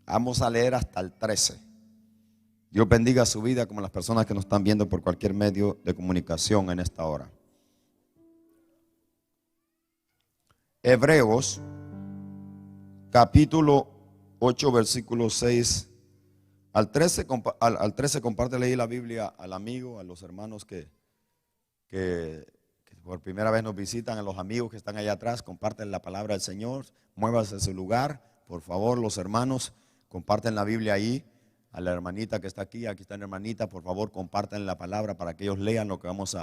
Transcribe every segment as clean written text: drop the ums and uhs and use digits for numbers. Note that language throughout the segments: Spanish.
Vamos a leer hasta el 13. Dios bendiga su vida como las personas que nos están viendo por cualquier medio de comunicación en esta hora. Hebreos capítulo 8 versículo 6 al 13. Al 13 compártele ahí la Biblia al amigo, a los hermanos que por primera vez nos visitan, a los amigos que están allá atrás. Comparten la palabra del Señor. Muévase de su lugar, por favor, los hermanos. Comparten la Biblia ahí. A la hermanita que está aquí está la hermanita, por favor compartan la palabra para que ellos lean lo que vamos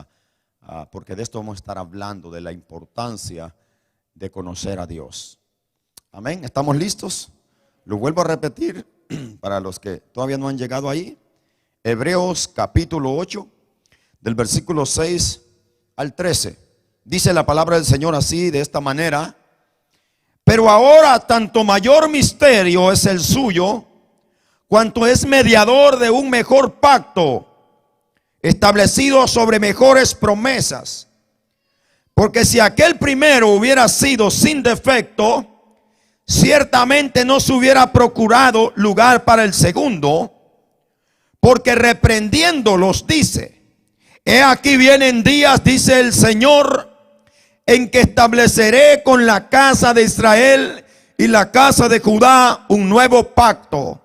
porque de esto vamos a estar hablando, de la importancia de conocer a Dios. Amén, ¿estamos listos? Lo vuelvo a repetir para los que todavía no han llegado ahí. Hebreos capítulo 8, del versículo 6 al 13. Dice la palabra del Señor así, de esta manera: pero ahora tanto mayor misterio es el suyo, cuanto es mediador de un mejor pacto, establecido sobre mejores promesas. Porque si aquel primero hubiera sido sin defecto, ciertamente no se hubiera procurado lugar para el segundo, porque reprendiéndolos dice: he aquí vienen días, dice el Señor, en que estableceré con la casa de Israel y la casa de Judá un nuevo pacto.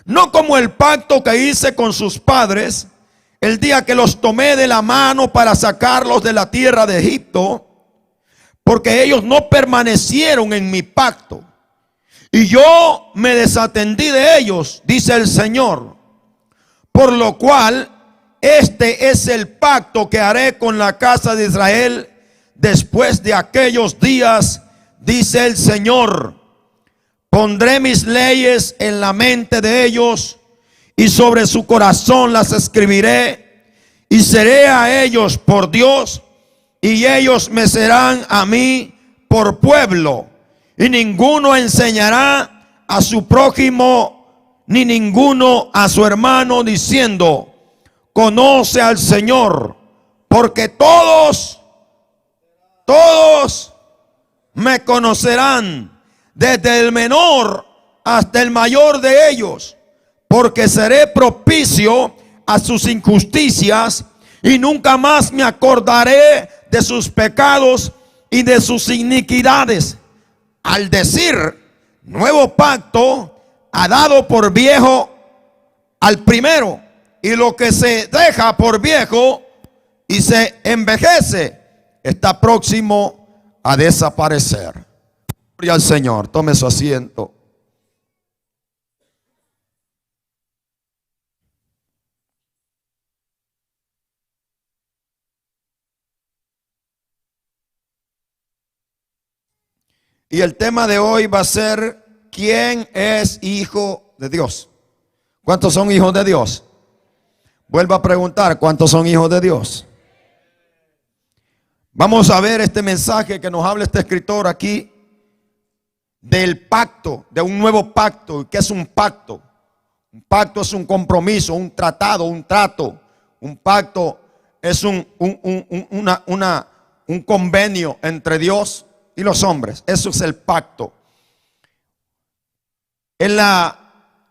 No como el pacto que hice con sus padres el día que los tomé de la mano para sacarlos de la tierra de Egipto, porque ellos no permanecieron en mi pacto, y yo me desatendí de ellos, dice el Señor. Por lo cual, este es el pacto que haré con la casa de Israel después de aquellos días, dice el Señor. Pondré mis leyes en la mente de ellos y sobre su corazón las escribiré, y seré a ellos por Dios y ellos me serán a mí por pueblo. Y ninguno enseñará a su prójimo ni ninguno a su hermano diciendo: conoce al Señor, porque todos me conocerán, desde el menor hasta el mayor de ellos, porque seré propicio a sus injusticias y nunca más me acordaré de sus pecados y de sus iniquidades. Al decir nuevo pacto, ha dado por viejo al primero, y lo que se deja por viejo y se envejece está próximo a desaparecer. Gloria al Señor, tome su asiento. Y el tema de hoy va a ser: ¿quién es hijo de Dios? ¿Cuántos son hijos de Dios? Vuelvo a preguntar, ¿cuántos son hijos de Dios? Vamos a ver este mensaje que nos habla este escritor aquí del pacto, de un nuevo pacto. ¿Qué es un pacto? Un pacto es un compromiso, un tratado, un trato. Un pacto es un convenio entre Dios y los hombres. Eso es el pacto. En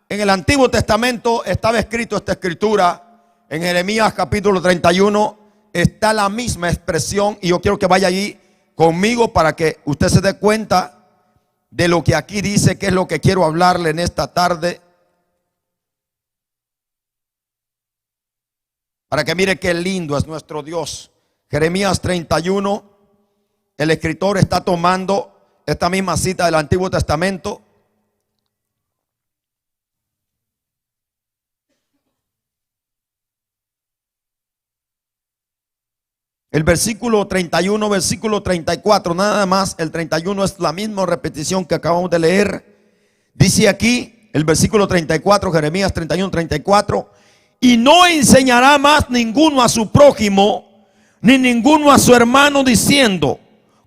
el Antiguo Testamento estaba escrito esta escritura. En Jeremías capítulo 31 está la misma expresión, y yo quiero que vaya allí conmigo para que usted se dé cuenta de lo que aquí dice, que es lo que quiero hablarle en esta tarde, para que mire qué lindo es nuestro Dios. Jeremías 31, el escritor está tomando esta misma cita del Antiguo Testamento. El versículo 31, versículo 34, nada más. El 31 es la misma repetición que acabamos de leer. Dice aquí el versículo 34, Jeremías 31, 34: y no enseñará más ninguno a su prójimo, ni ninguno a su hermano, diciendo: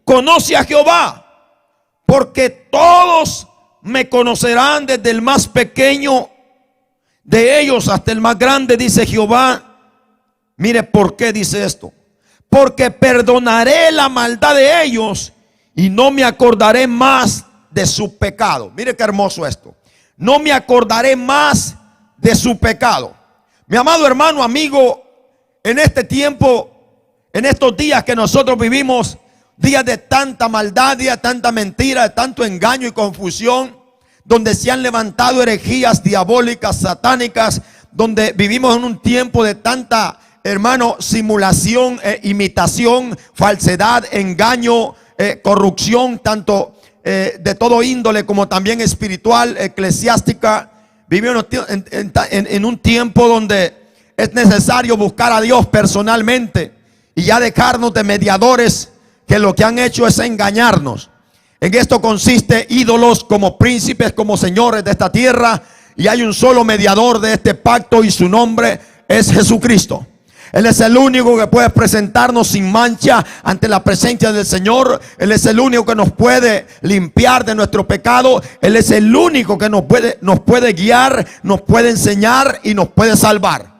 conoce a Jehová, porque todos me conocerán, desde el más pequeño de ellos hasta el más grande, dice Jehová. Mire por qué dice esto: porque perdonaré la maldad de ellos y no me acordaré más de su pecado. Mire qué hermoso esto. no me acordaré más de su pecado. Mi amado hermano, amigo, en este tiempo, en estos días que nosotros vivimos, días de tanta maldad, días de tanta mentira, de tanto engaño y confusión, donde se han levantado herejías diabólicas, satánicas, donde vivimos en un tiempo de tanta, hermano, simulación, imitación, falsedad, engaño, corrupción, tanto de todo índole como también espiritual, eclesiástica. Vivimos en un tiempo donde es necesario buscar a Dios personalmente y ya dejarnos de mediadores que lo que han hecho es engañarnos. En esto consiste ídolos como príncipes, como señores de esta tierra, y hay un solo mediador de este pacto y su nombre es Jesucristo. Él es el único que puede presentarnos sin mancha ante la presencia del Señor. Él es el único que nos puede limpiar de nuestro pecado. Él es el único que nos puede guiar, nos puede enseñar y nos puede salvar.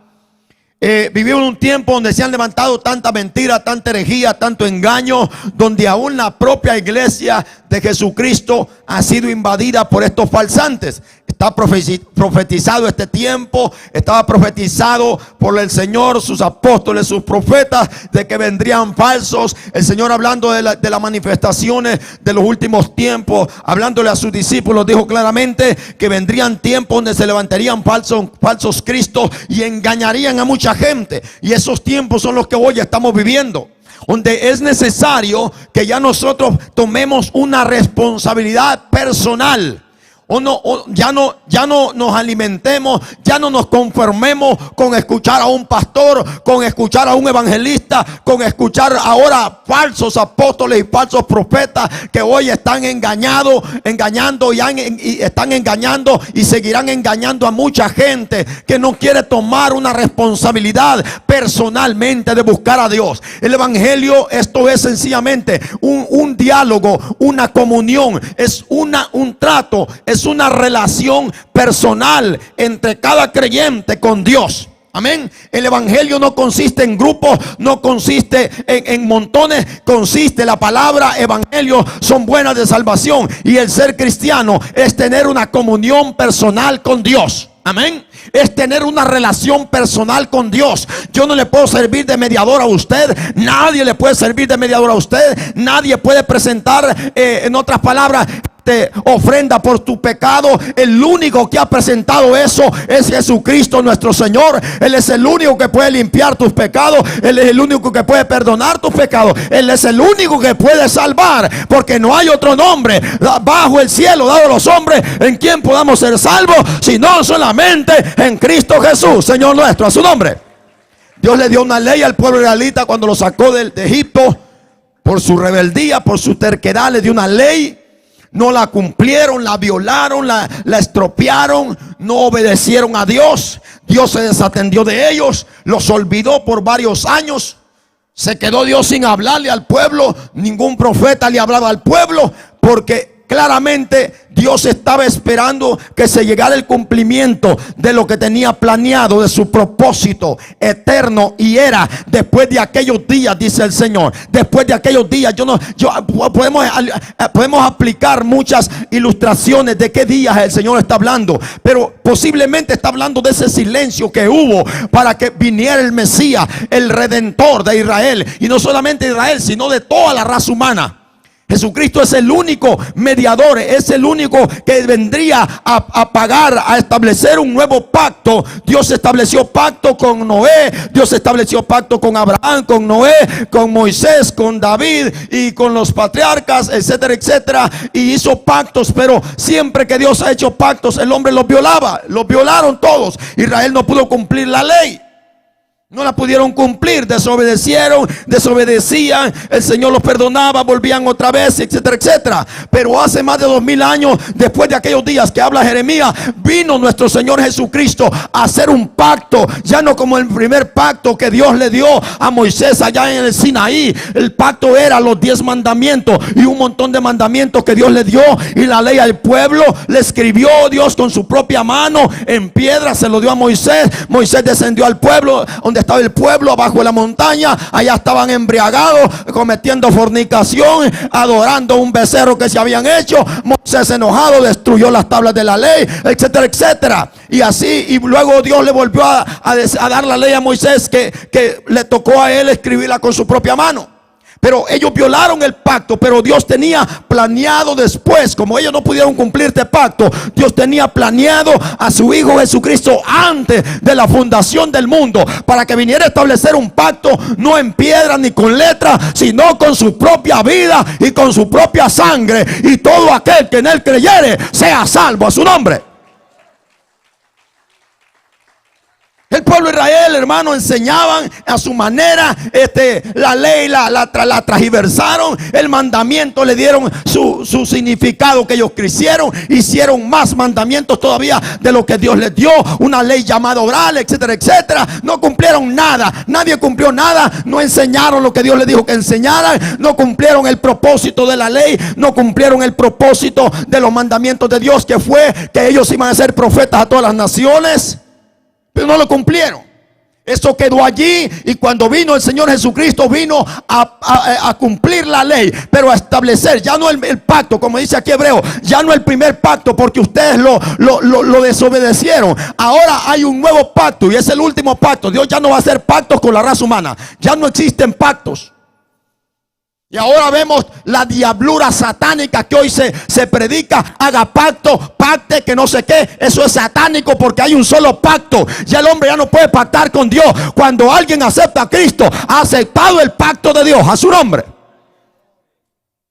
Vivimos en un tiempo donde se han levantado tanta mentira, tanta herejía, tanto engaño, donde aún la propia iglesia de Jesucristo ha sido invadida por estos falsantes. Está profetizado este tiempo, estaba profetizado por el Señor, sus apóstoles, sus profetas, de que vendrían falsos. El Señor, hablando de las manifestaciones de los últimos tiempos, hablándole a sus discípulos, dijo claramente que vendrían tiempos donde se levantarían falsos cristos y engañarían a mucha gente. Y esos tiempos son los que hoy estamos viviendo, donde es necesario que ya nosotros tomemos una responsabilidad personal. Ya no nos alimentemos, ya no nos conformemos con escuchar a un pastor, con escuchar a un evangelista, con escuchar ahora falsos apóstoles y falsos profetas que hoy están engañando y están engañando y seguirán engañando a mucha gente que no quiere tomar una responsabilidad personalmente de buscar a Dios. El evangelio, esto es sencillamente un diálogo, una comunión, es un trato, es una relación personal entre cada creyente con Dios. Amén. El evangelio no consiste en grupos, no consiste en montones, consiste, la palabra evangelio son buenas de salvación, y el ser cristiano es tener una comunión personal con Dios. Amén. Es tener una relación personal con Dios. Yo no le puedo servir de mediador a usted. Nadie le puede servir de mediador a usted. Nadie puede presentar, en otras palabras, ofrenda por tu pecado. El único que ha presentado eso es Jesucristo nuestro Señor. Él es el único que puede limpiar tus pecados. Él es el único que puede perdonar tus pecados. Él es el único que puede salvar, porque no hay otro nombre bajo el cielo dado a los hombres en quien podamos ser salvos, sino solamente en Cristo Jesús, Señor nuestro. A su nombre. Dios le dio una ley al pueblo israelita cuando lo sacó de Egipto. Por su rebeldía, por su terquedad, le dio una ley. No la cumplieron, la violaron, la estropearon, no obedecieron a Dios. Dios se desatendió de ellos, los olvidó por varios años. Se quedó Dios sin hablarle al pueblo. Ningún profeta le hablaba al pueblo, porque claramente Dios estaba esperando que se llegara el cumplimiento de lo que tenía planeado, de su propósito eterno, y era después de aquellos días, dice el Señor. Después de aquellos días, podemos aplicar muchas ilustraciones de qué días el Señor está hablando, pero posiblemente está hablando de ese silencio que hubo para que viniera el Mesías, el Redentor de Israel, y no solamente de Israel, sino de toda la raza humana. Jesucristo es el único mediador, es el único que vendría a pagar, a establecer un nuevo pacto. Dios estableció pacto con Noé, Dios estableció pacto con Abraham, con Noé, con Moisés, con David y con los patriarcas, etcétera, etcétera. Y hizo pactos, pero siempre que Dios ha hecho pactos, el hombre los violaba, los violaron todos. Israel no pudo cumplir la ley. No la pudieron cumplir, desobedecieron, desobedecían, el Señor los perdonaba, volvían otra vez, etcétera, etcétera. Pero hace más de 2000 años, después de aquellos días que habla Jeremías, vino nuestro Señor Jesucristo a hacer un pacto, ya no como el primer pacto que Dios le dio a Moisés allá en el Sinaí. El pacto era los 10 mandamientos y un montón de mandamientos que Dios le dio, y la ley al pueblo le escribió Dios con su propia mano en piedra, se lo dio a Moisés. Moisés descendió al pueblo donde estaba el pueblo abajo de la montaña. Allá estaban embriagados, cometiendo fornicación, adorando un becerro que se habían hecho. Moisés, enojado, destruyó las tablas de la ley, etcétera, etcétera. Y así, y luego Dios le volvió a dar la ley a Moisés, que le tocó a él escribirla con su propia mano. Pero ellos violaron el pacto. Pero Dios tenía planeado después, como ellos no pudieron cumplir este pacto, Dios tenía planeado a su Hijo Jesucristo antes de la fundación del mundo, para que viniera a establecer un pacto, no en piedra ni con letra, sino con su propia vida y con su propia sangre. Y todo aquel que en él creyere sea salvo. A su nombre. El pueblo de Israel, hermano, enseñaban a su manera la ley, la transversaron. El mandamiento le dieron su significado que ellos quisieron. Hicieron más mandamientos todavía de lo que Dios les dio. Una ley llamada oral, etcétera, etcétera. No cumplieron nada. Nadie cumplió nada. No enseñaron lo que Dios les dijo que enseñaran. No cumplieron el propósito de la ley. No cumplieron el propósito de los mandamientos de Dios, que fue que ellos iban a ser profetas a todas las naciones. Pero no lo cumplieron. Eso quedó allí. Y cuando vino el Señor Jesucristo, vino a cumplir la ley, pero a establecer ya no el pacto, como dice aquí Hebreo, ya no el primer pacto, porque ustedes lo desobedecieron. Ahora hay un nuevo pacto, y es el último pacto. Dios ya no va a hacer pactos con la raza humana. Ya no existen pactos. Y ahora vemos la diablura satánica que hoy se predica. Haga pacto, pacte, que no sé qué. Eso es satánico, porque hay un solo pacto. Ya el hombre ya no puede pactar con Dios. Cuando alguien acepta a Cristo, ha aceptado el pacto de Dios. A su nombre.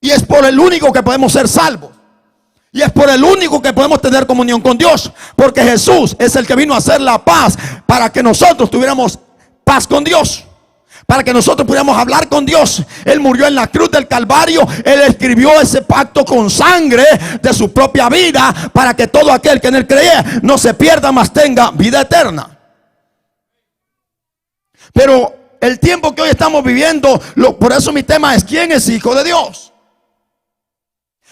Y es por el único que podemos ser salvos. Y es por el único que podemos tener comunión con Dios. Porque Jesús es el que vino a hacer la paz, para que nosotros tuviéramos paz con Dios, para que nosotros pudiéramos hablar con Dios. Él murió en la cruz del Calvario. Él escribió ese pacto con sangre de su propia vida, para que todo aquel que en él cree no se pierda, mas tenga vida eterna. Pero el tiempo que hoy estamos viviendo, por eso mi tema es: ¿quién es hijo de Dios?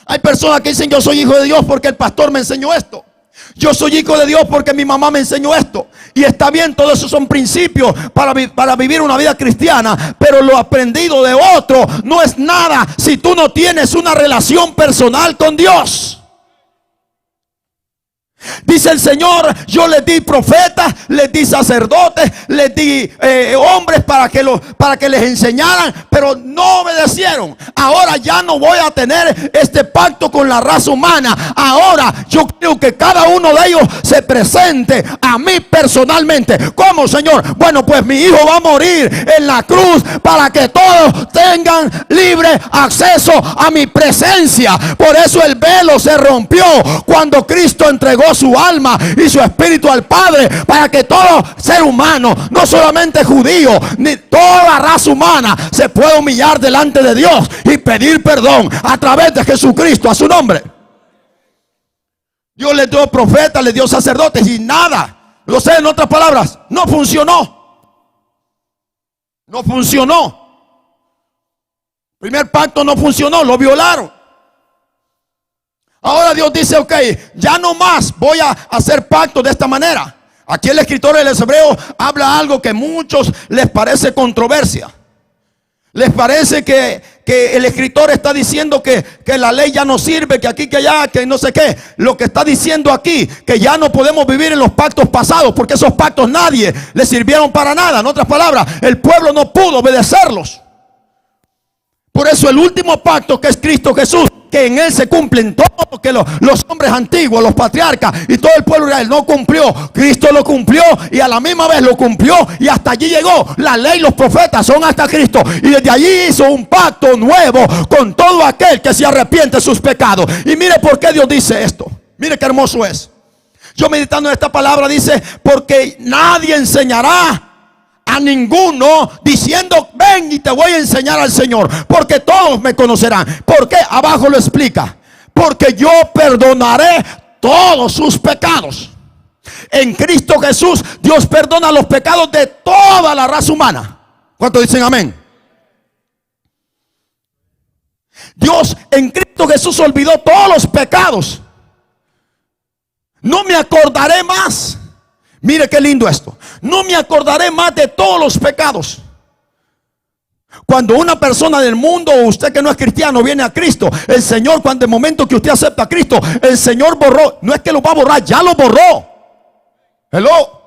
Hay personas que dicen: yo soy hijo de Dios porque el pastor me enseñó esto. Yo soy hijo de Dios porque mi mamá me enseñó esto. Y está bien, todo eso son principios para vivir una vida cristiana. Pero lo aprendido de otro no es nada si tú no tienes una relación personal con Dios. Dice el Señor: yo les di profetas, les di sacerdotes, les di hombres para que les enseñaran, pero no obedecieron. Ahora ya no voy a tener este pacto con la raza humana. Ahora yo creo que cada uno de ellos se presente a mí personalmente. ¿Cómo, Señor? Bueno, pues mi hijo va a morir en la cruz para que todos tengan libre acceso a mi presencia. Por eso el velo se rompió cuando Cristo entregó su alma y su espíritu al Padre, para que todo ser humano, no solamente judío, ni toda raza humana, se pueda humillar delante de Dios y pedir perdón a través de Jesucristo. A su nombre. Dios les dio profetas, les dio sacerdotes, y nada, lo sé, en otras palabras, no funcionó. No funcionó. Primer pacto no funcionó, lo violaron. Ahora Dios dice: ok, ya no más voy a hacer pacto de esta manera. Aquí el escritor de los Hebreos habla algo que a muchos les parece controversia. Les parece que el escritor está diciendo que la ley ya no sirve, que aquí, que allá, que no sé qué. Lo que está diciendo aquí, que ya no podemos vivir en los pactos pasados, porque esos pactos nadie les sirvieron para nada. En otras palabras, el pueblo no pudo obedecerlos. Por eso el último pacto, que es Cristo Jesús, que en él se cumplen todo lo que los hombres antiguos, los patriarcas y todo el pueblo de Israel no cumplió. Cristo lo cumplió, y a la misma vez lo cumplió, y hasta allí llegó. La ley y los profetas son hasta Cristo, y desde allí hizo un pacto nuevo con todo aquel que se arrepiente de sus pecados. Y mire por qué Dios dice esto. Mire qué hermoso es. Yo, meditando en esta palabra, dice: porque nadie enseñará a ninguno diciendo: ven y te voy a enseñar al Señor, porque todos me conocerán. ¿Por qué? Abajo lo explica: porque yo perdonaré todos sus pecados. En Cristo Jesús Dios perdona los pecados de toda la raza humana. ¿Cuántos dicen amén? Dios en Cristo Jesús olvidó todos los pecados. No me acordaré más. Mire qué lindo esto. No me acordaré más de todos los pecados. Cuando una persona del mundo, o usted que no es cristiano, viene a Cristo, el Señor, cuando el momento que usted acepta a Cristo, el Señor borró. No es que lo va a borrar, ya lo borró. Hello.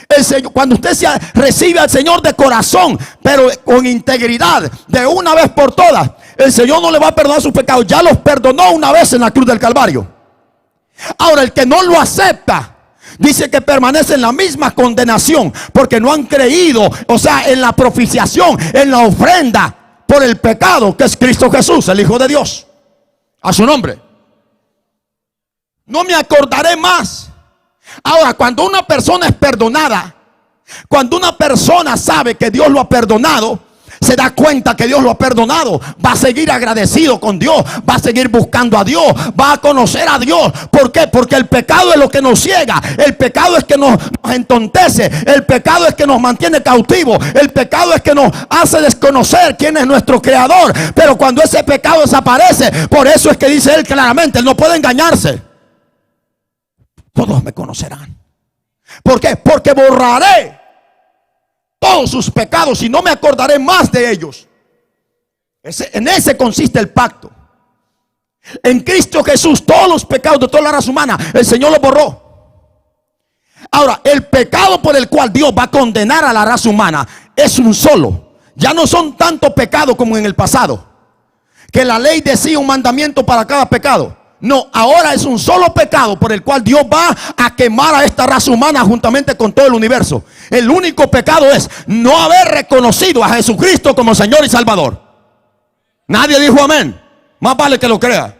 El Señor, cuando usted recibe al Señor de corazón, pero con integridad, de una vez por todas, el Señor no le va a perdonar sus pecados. Ya los perdonó una vez en la cruz del Calvario. Ahora, el que no lo acepta, dice que permanece en la misma condenación, porque no han creído, o sea, en la propiciación, en la ofrenda por el pecado, que es Cristo Jesús, el Hijo de Dios. A su nombre. No me acordaré más. Ahora, cuando una persona es perdonada, cuando una persona sabe que Dios lo ha perdonado, se da cuenta que Dios lo ha perdonado, va a seguir agradecido con Dios, va a seguir buscando a Dios, va a conocer a Dios. ¿Por qué? Porque el pecado es lo que nos ciega, el pecado es que nos entontece, el pecado es que nos mantiene cautivos, el pecado es que nos hace desconocer quién es nuestro creador. Pero cuando ese pecado desaparece, por eso es que dice él claramente, él no puede engañarse. Todos me conocerán. ¿Por qué? Porque borraré todos sus pecados y no me acordaré más de ellos. En ese consiste el pacto. En Cristo Jesús, todos los pecados de toda la raza humana, el Señor los borró. Ahora, el pecado por el cual Dios va a condenar a la raza humana es un solo. Ya no son tantos pecados como en el pasado, que la ley decía un mandamiento para cada pecado. No, ahora es un solo pecado por el cual Dios va a quemar a esta raza humana juntamente con todo el universo. El único pecado es no haber reconocido a Jesucristo como Señor y Salvador. Nadie dijo amén. Más vale que lo crea.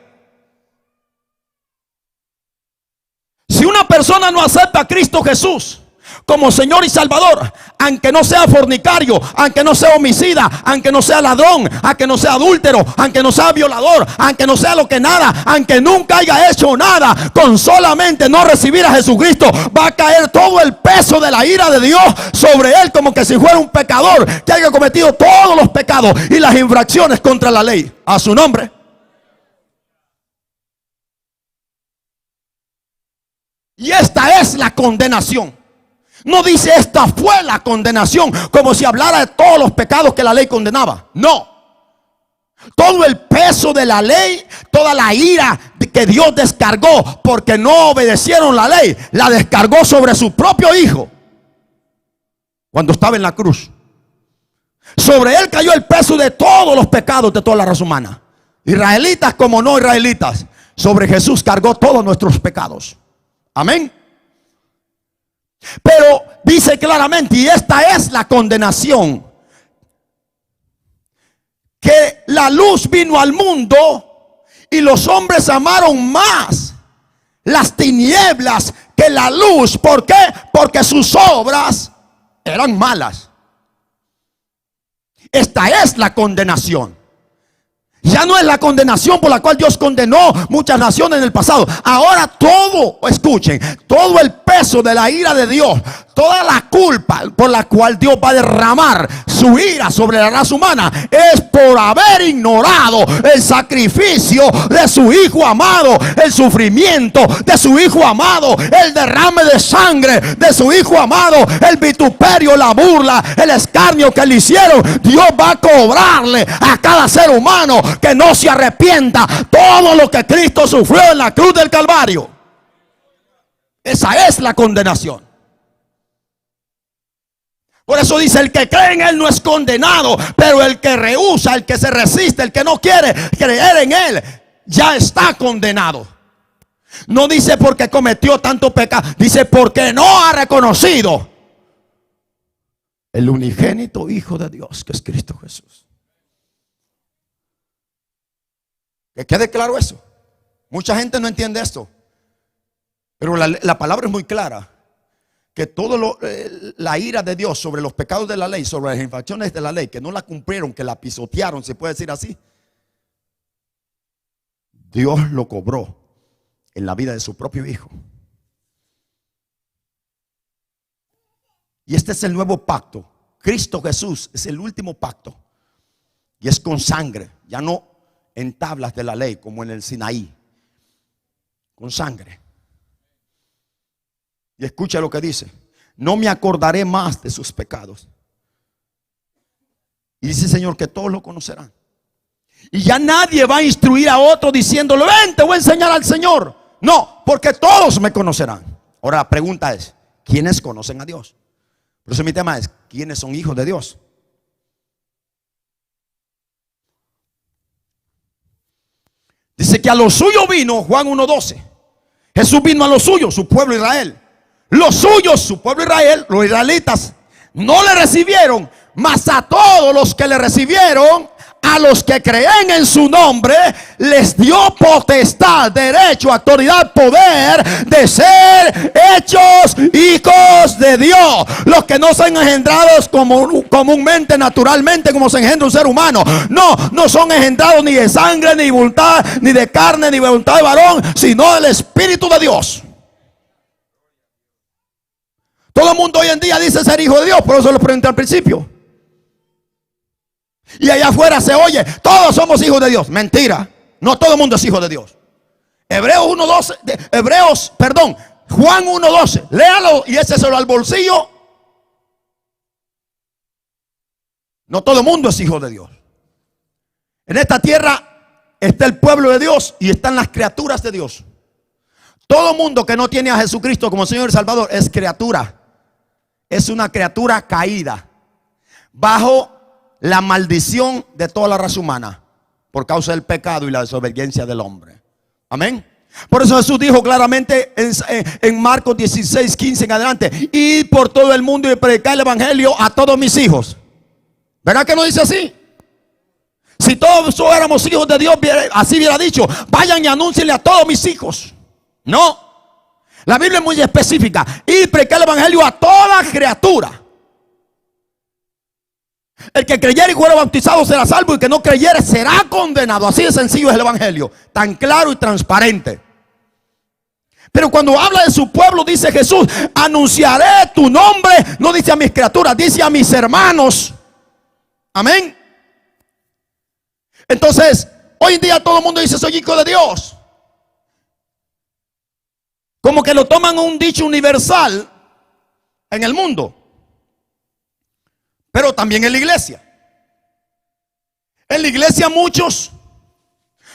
Si una persona no acepta a Cristo Jesús como Señor y Salvador, aunque no sea fornicario, aunque no sea homicida, aunque no sea ladrón, aunque no sea adúltero, aunque no sea violador, aunque no sea lo que nada, aunque nunca haya hecho nada, con solamente no recibir a Jesucristo, va a caer todo el peso de la ira de Dios sobre él, como que si fuera un pecador que haya cometido todos los pecados y las infracciones contra la ley. A su nombre. Y esta es la condenación. No dice esta fue la condenación, como si hablara de todos los pecados que la ley condenaba. No. Todo el peso de la ley, toda la ira que Dios descargó porque no obedecieron la ley, la descargó sobre su propio Hijo cuando estaba en la cruz. Sobre él cayó el peso de todos los pecados de toda la raza humana, israelitas como no israelitas. Sobre Jesús cargó todos nuestros pecados. Amén. Pero dice claramente, y esta es la condenación, que la luz vino al mundo y los hombres amaron más las tinieblas que la luz. ¿Por qué? Porque sus obras eran malas. Esta es la condenación. Ya no es la condenación por la cual Dios condenó muchas naciones en el pasado. Ahora todo, escuchen, todo el peso de la ira de Dios, toda la culpa por la cual Dios va a derramar su ira sobre la raza humana, es por haber ignorado el sacrificio de su Hijo amado, el sufrimiento de su Hijo amado, el derrame de sangre de su Hijo amado, el vituperio, la burla, el escarnio que le hicieron. Dios va a cobrarle a cada ser humano que no se arrepienta todo lo que Cristo sufrió en la cruz del Calvario. Esa es la condenación. Por eso dice, el que cree en él no es condenado, pero el que rehúsa, el que se resiste, el que no quiere creer en él, ya está condenado. No dice porque cometió tanto pecado, dice porque no ha reconocido el unigénito Hijo de Dios, que es Cristo Jesús. Que quede claro eso. Mucha gente no entiende esto, pero la palabra es muy clara. Que todo la ira de Dios sobre los pecados de la ley, sobre las infracciones de la ley, que no la cumplieron, que la pisotearon, se puede decir así, Dios lo cobró en la vida de su propio Hijo. Y este es el nuevo pacto. Cristo Jesús es el último pacto. Y es con sangre, ya no en tablas de la ley como en el Sinaí. Con sangre. Y escucha lo que dice: no me acordaré más de sus pecados. Y dice el Señor que todos lo conocerán. Y ya nadie va a instruir a otro diciéndole: ven, te voy a enseñar al Señor. No, porque todos me conocerán. Ahora la pregunta es: ¿quiénes conocen a Dios? Por eso mi tema es: ¿quiénes son hijos de Dios? Dice que a lo suyo vino, Juan 1:12. Jesús vino a lo suyo, su pueblo Israel. Los suyos, su pueblo Israel, los israelitas, no le recibieron. Mas a todos los que le recibieron, a los que creen en su nombre, les dio potestad, derecho, autoridad, poder de ser hechos hijos de Dios. Los que no son engendrados comúnmente, naturalmente, como se engendra un ser humano. No son engendrados ni de sangre, ni de voluntad, ni de carne, ni de voluntad de varón, sino del Espíritu de Dios. Todo el mundo hoy en día dice ser hijo de Dios, por eso lo pregunté al principio. Y allá afuera se oye: todos somos hijos de Dios. Mentira, no todo el mundo es hijo de Dios. Juan 1:12, léalo y écheselo al bolsillo. No todo el mundo es hijo de Dios. En esta tierra está el pueblo de Dios y están las criaturas de Dios. Todo el mundo que no tiene a Jesucristo como Señor y Salvador es criatura. Es una criatura caída bajo la maldición de toda la raza humana por causa del pecado y la desobediencia del hombre. Amén. Por eso Jesús dijo claramente en Marcos 16:15 en adelante: id por todo el mundo y predicar el evangelio a todos mis hijos. ¿Verdad que no dice así? Si todos éramos hijos de Dios, así hubiera dicho: vayan y anúncienle a todos mis hijos. No, la Biblia es muy específica: y predicar el evangelio a toda criatura. El que creyere y fuera bautizado será salvo, y el que no creyere será condenado. Así de sencillo es el evangelio, tan claro y transparente. Pero cuando habla de su pueblo, dice Jesús: anunciaré tu nombre. No dice a mis criaturas, dice a mis hermanos. Amén. Entonces, hoy en día todo el mundo dice: soy hijo de Dios. Como que lo toman un dicho universal en el mundo, pero también en la iglesia. En la iglesia muchos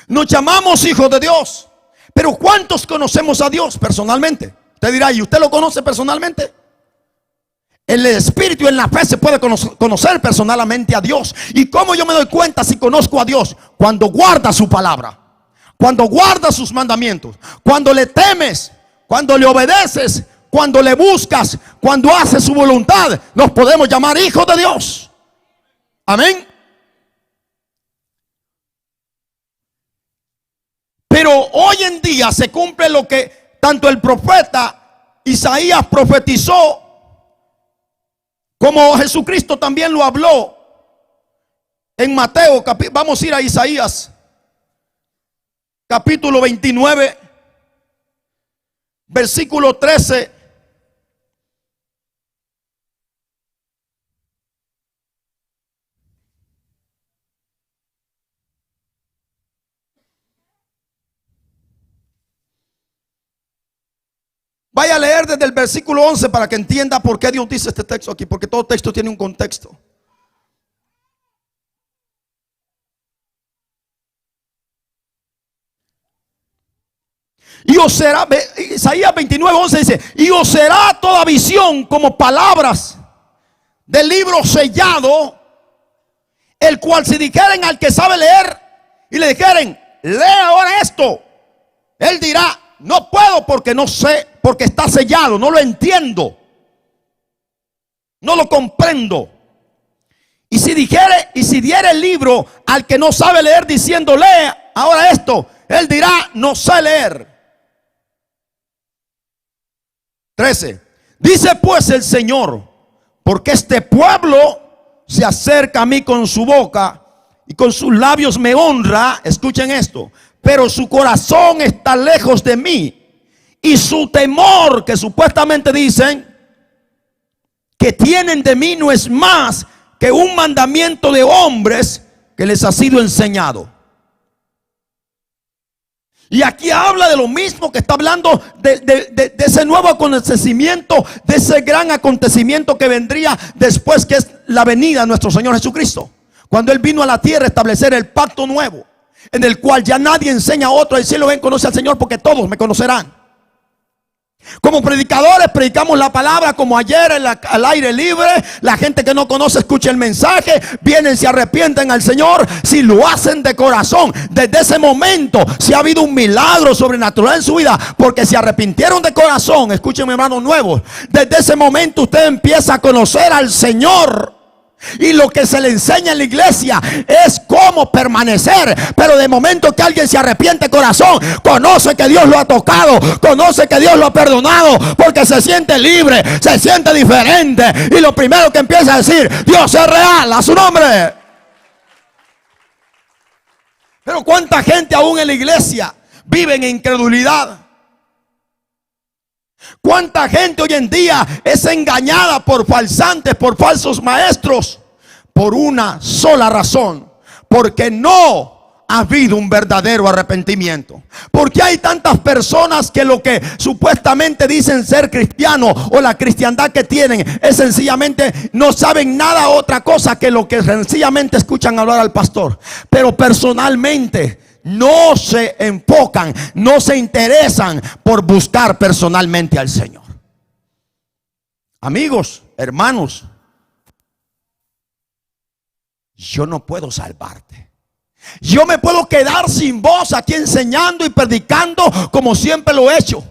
nos llamamos hijos de Dios, pero ¿cuántos conocemos a Dios personalmente? Usted dirá: ¿y usted lo conoce personalmente? En el espíritu y en la fe se puede conocer personalmente a Dios. ¿Y cómo yo me doy cuenta si conozco a Dios? Cuando guardas su palabra, cuando guardas sus mandamientos, cuando le temes, cuando le obedeces, cuando le buscas, cuando haces su voluntad. Nos podemos llamar hijos de Dios. Amén. Pero hoy en día se cumple lo que tanto el profeta Isaías profetizó, como Jesucristo también lo habló en Mateo. Vamos a ir a Isaías capítulo 29, versículo 13. Vaya a leer desde el versículo 11 para que entienda por qué Dios dice este texto aquí, porque todo texto tiene un contexto. Y os será, Isaías 29:11 dice: y os será toda visión como palabras del libro sellado, el cual si dijeren al que sabe leer y le dijeren: lee ahora esto, él dirá: no puedo porque no sé, porque está sellado, no lo entiendo, no lo comprendo. Y si diere el libro al que no sabe leer diciendo: lee ahora esto, él dirá: no sé leer. 13. Dice pues el Señor: porque este pueblo se acerca a mí con su boca y con sus labios me honra. Escuchen esto: pero su corazón está lejos de mí, y su temor, que supuestamente dicen que tienen de mí, no es más que un mandamiento de hombres que les ha sido enseñado. Y aquí habla de lo mismo, que está hablando de ese nuevo acontecimiento, de ese gran acontecimiento que vendría después, que es la venida de nuestro Señor Jesucristo. Cuando Él vino a la tierra a establecer el pacto nuevo, en el cual ya nadie enseña a otro a decirle: ven, conoce al Señor, porque todos me conocerán. Como predicadores predicamos la palabra como ayer, al aire libre. La gente que no conoce escucha el mensaje, vienen, se arrepienten al Señor. Si lo hacen de corazón, desde ese momento si ha habido un milagro sobrenatural en su vida, porque se arrepintieron de corazón. Escuchen, mi hermano nuevo, desde ese momento usted empieza a conocer al Señor. Y lo que se le enseña en la iglesia es cómo permanecer. Pero de momento que alguien se arrepiente de corazón, conoce que Dios lo ha tocado, conoce que Dios lo ha perdonado, porque se siente libre, se siente diferente. Y lo primero que empieza a decir: Dios es real, a su nombre. Pero cuánta gente aún en la iglesia vive en incredulidad. Cuánta gente hoy en día es engañada por falsantes, por falsos maestros, por una sola razón: porque no ha habido un verdadero arrepentimiento. Porque hay tantas personas que lo que supuestamente dicen ser cristianos, o la cristiandad que tienen, es sencillamente, no saben nada otra cosa que lo que sencillamente escuchan hablar al pastor. Pero personalmente no se enfocan, no se interesan por buscar personalmente al Señor. Amigos, hermanos, yo no puedo salvarte. Yo me puedo quedar sin voz aquí enseñando y predicando como siempre lo he hecho.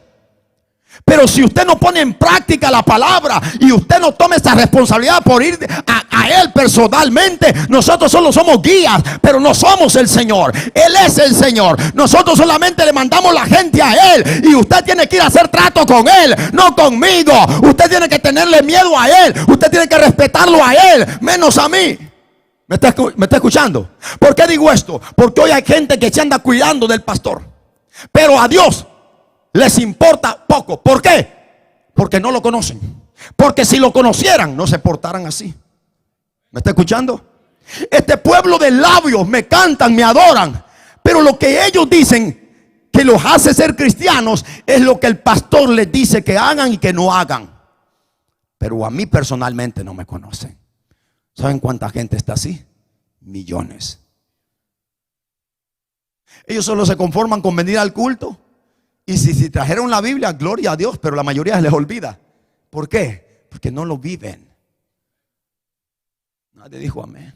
Pero si usted no pone en práctica la palabra y usted no toma esa responsabilidad por ir a Él personalmente, nosotros solo somos guías, pero no somos el Señor. Él es el Señor. Nosotros solamente le mandamos la gente a Él, y usted tiene que ir a hacer trato con Él, no conmigo. Usted tiene que tenerle miedo a Él, usted tiene que respetarlo a Él, menos a mí. ¿Me está escuchando? ¿Por qué digo esto? Porque hoy hay gente que se anda cuidando del pastor, pero a Dios les importa poco. ¿Por qué? Porque no lo conocen. Porque si lo conocieran, no se portaran así. ¿Me está escuchando? Este pueblo de labios me cantan, me adoran, pero lo que ellos dicen que los hace ser cristianos es lo que el pastor les dice que hagan y que no hagan. Pero a mí personalmente no me conocen. ¿Saben cuánta gente está así? Millones. Ellos solo se conforman con venir al culto. Y si trajeron la Biblia, gloria a Dios, pero la mayoría se les olvida. ¿Por qué? Porque no lo viven. Nadie dijo amén.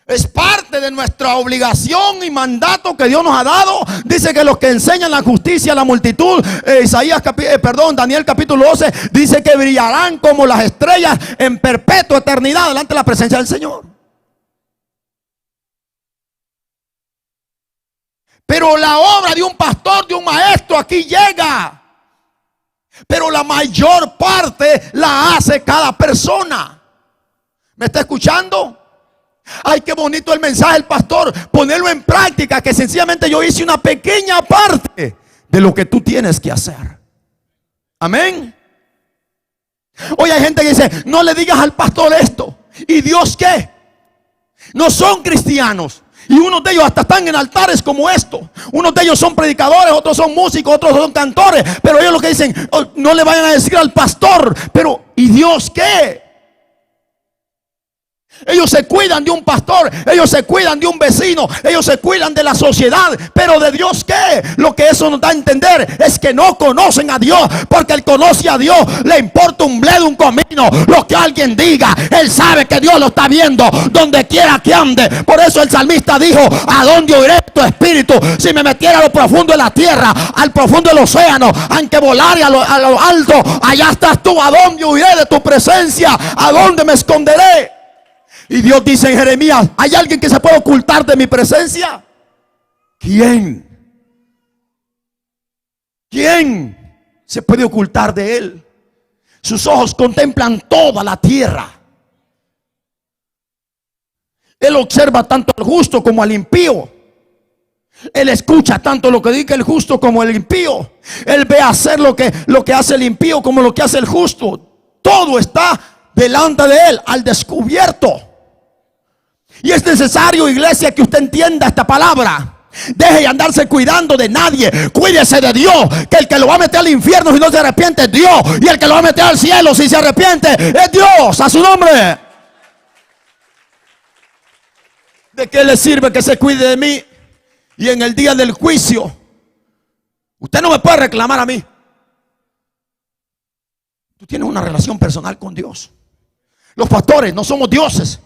Es parte de nuestra obligación y mandato que Dios nos ha dado. Dice que los que enseñan la justicia a la multitud, Daniel capítulo 12, dice que brillarán como las estrellas en perpetua eternidad delante de la presencia del Señor. Pero la obra de un pastor, de un maestro, aquí llega. Pero la mayor parte la hace cada persona. ¿Me está escuchando? Ay, qué bonito el mensaje del pastor. Ponerlo en práctica, que sencillamente yo hice una pequeña parte de lo que tú tienes que hacer. Amén. Hoy hay gente que dice: no le digas al pastor esto. ¿Y Dios qué? No son cristianos. Y unos de ellos hasta están en altares como esto. Unos de ellos son predicadores, otros son músicos, otros son cantores. Pero ellos lo que dicen: oh, no le vayan a decir al pastor. Pero ¿y Dios qué? Ellos se cuidan de un pastor, ellos se cuidan de un vecino, ellos se cuidan de la sociedad. Pero ¿de Dios qué? Lo que eso nos da a entender es que no conocen a Dios. Porque el conoce a Dios le importa un bledo, un comino lo que alguien diga. Él sabe que Dios lo está viendo donde quiera que ande. Por eso el salmista dijo: ¿a dónde oiré tu espíritu? Si me metiera a lo profundo de la tierra, al profundo del océano, aunque volare a lo alto, allá estás tú. ¿A dónde huiré de tu presencia? ¿A dónde me esconderé? Y Dios dice en Jeremías: ¿hay alguien que se puede ocultar de mi presencia? ¿Quién? ¿Quién se puede ocultar de Él? Sus ojos contemplan toda la tierra. Él observa tanto al justo como al impío. Él escucha tanto lo que diga el justo como el impío. Él ve hacer lo que hace el impío como lo que hace el justo. Todo está delante de Él, al descubierto. Y es necesario, iglesia, que usted entienda esta palabra. Deje de andarse cuidando de nadie. Cuídese de Dios. Que el que lo va a meter al infierno si no se arrepiente es Dios. Y el que lo va a meter al cielo si se arrepiente es Dios. A su nombre. ¿De qué le sirve que se cuide de mí? Y en el día del juicio, usted no me puede reclamar a mí. Tú tienes una relación personal con Dios. Los pastores no somos dioses.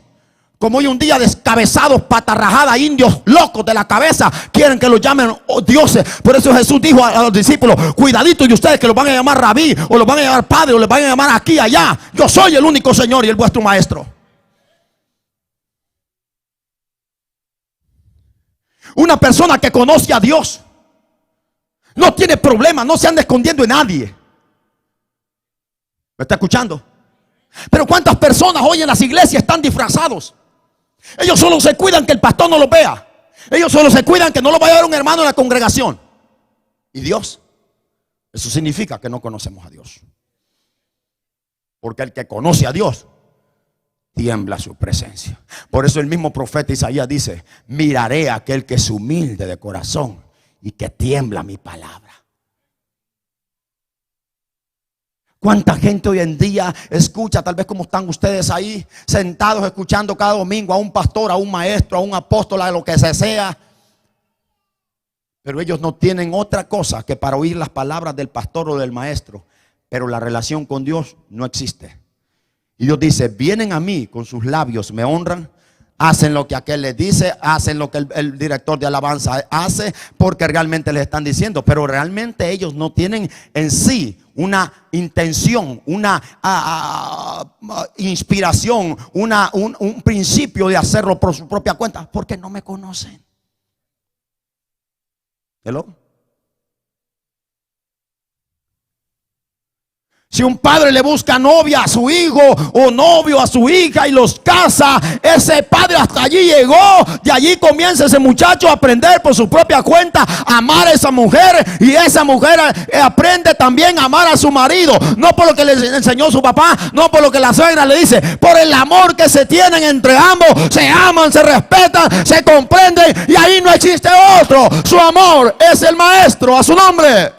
Como hoy un día descabezados, patarrajadas, indios locos de la cabeza quieren que los llamen dioses. Por eso Jesús dijo a los discípulos: cuidadito de ustedes que los van a llamar rabí, o los van a llamar padre, o les van a llamar aquí, allá. Yo soy el único Señor y el vuestro maestro. Una persona que conoce a Dios no tiene problema, no se anda escondiendo de nadie. ¿Me está escuchando? Pero ¿cuántas personas hoy en las iglesias están disfrazados? Ellos solo se cuidan que el pastor no los vea. Ellos solo se cuidan que no los vaya a ver un hermano en la congregación. ¿Y Dios? Eso significa que no conocemos a Dios. Porque el que conoce a Dios tiembla su presencia. Por eso el mismo profeta Isaías dice: miraré a aquel que es humilde de corazón y que tiembla mi palabra. ¿Cuánta gente hoy en día escucha, tal vez como están ustedes ahí, sentados escuchando cada domingo a un pastor, a un maestro, a un apóstol, a lo que sea? Pero ellos no tienen otra cosa que para oír las palabras del pastor o del maestro. Pero la relación con Dios no existe. Y Dios dice: vienen a mí, con sus labios me honran, hacen lo que aquel les dice, hacen lo que el director de alabanza hace, porque realmente les están diciendo. Pero realmente ellos no tienen en sí una intención, una inspiración, un principio de hacerlo por su propia cuenta, porque no me conocen. ¿Hello? Si un padre le busca novia a su hijo o novio a su hija y los casa, ese padre hasta allí llegó. De allí comienza ese muchacho a aprender por su propia cuenta a amar a esa mujer. Y esa mujer aprende también a amar a su marido. No por lo que le enseñó su papá, no por lo que la suegra le dice. Por el amor que se tienen entre ambos. Se aman, se respetan, se comprenden. Y ahí no existe otro. Su amor es el maestro. A su nombre.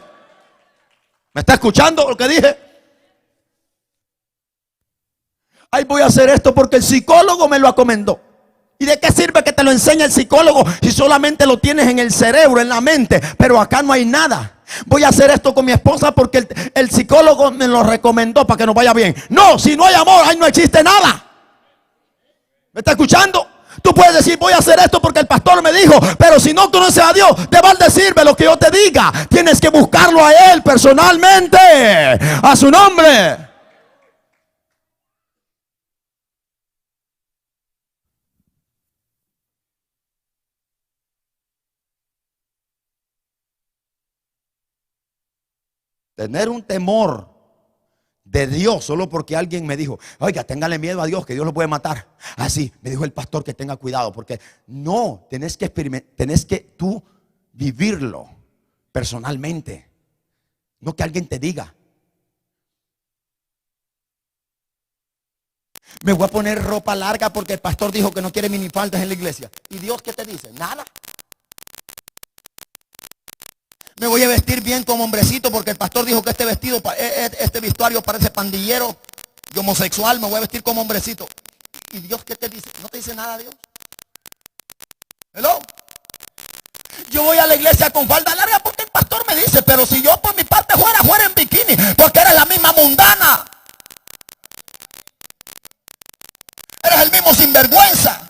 ¿Me está escuchando lo que dije? Ay, voy a hacer esto porque el psicólogo me lo acomendó. ¿Y de qué sirve que te lo enseñe el psicólogo si solamente lo tienes en el cerebro, en la mente? Pero acá no hay nada. Voy a hacer esto con mi esposa porque el psicólogo me lo recomendó para que nos vaya bien. No, si no hay amor, ahí no existe nada. ¿Me está escuchando? Tú puedes decir: voy a hacer esto porque el pastor me dijo. Pero si no conoces a Dios, te va a decirme lo que yo te diga. Tienes que buscarlo a Él personalmente. A su nombre. Tener un temor de Dios solo porque alguien me dijo: oiga, téngale miedo a Dios, que Dios lo puede matar. Así me dijo el pastor que tenga cuidado, porque no, tenés que experimentar, tenés que tú vivirlo personalmente. No que alguien te diga: me voy a poner ropa larga porque el pastor dijo que no quiere minifaldas en la iglesia. ¿Y Dios qué te dice? Nada. Me voy a vestir bien como hombrecito porque el pastor dijo que este vestuario parece pandillero y homosexual. Me voy a vestir como hombrecito. ¿Y Dios qué te dice? ¿No te dice nada Dios? ¿Hello? Yo voy a la iglesia con falda larga porque el pastor me dice. Pero si yo por mi parte fuera en bikini, porque eres la misma mundana. Eres el mismo sinvergüenza.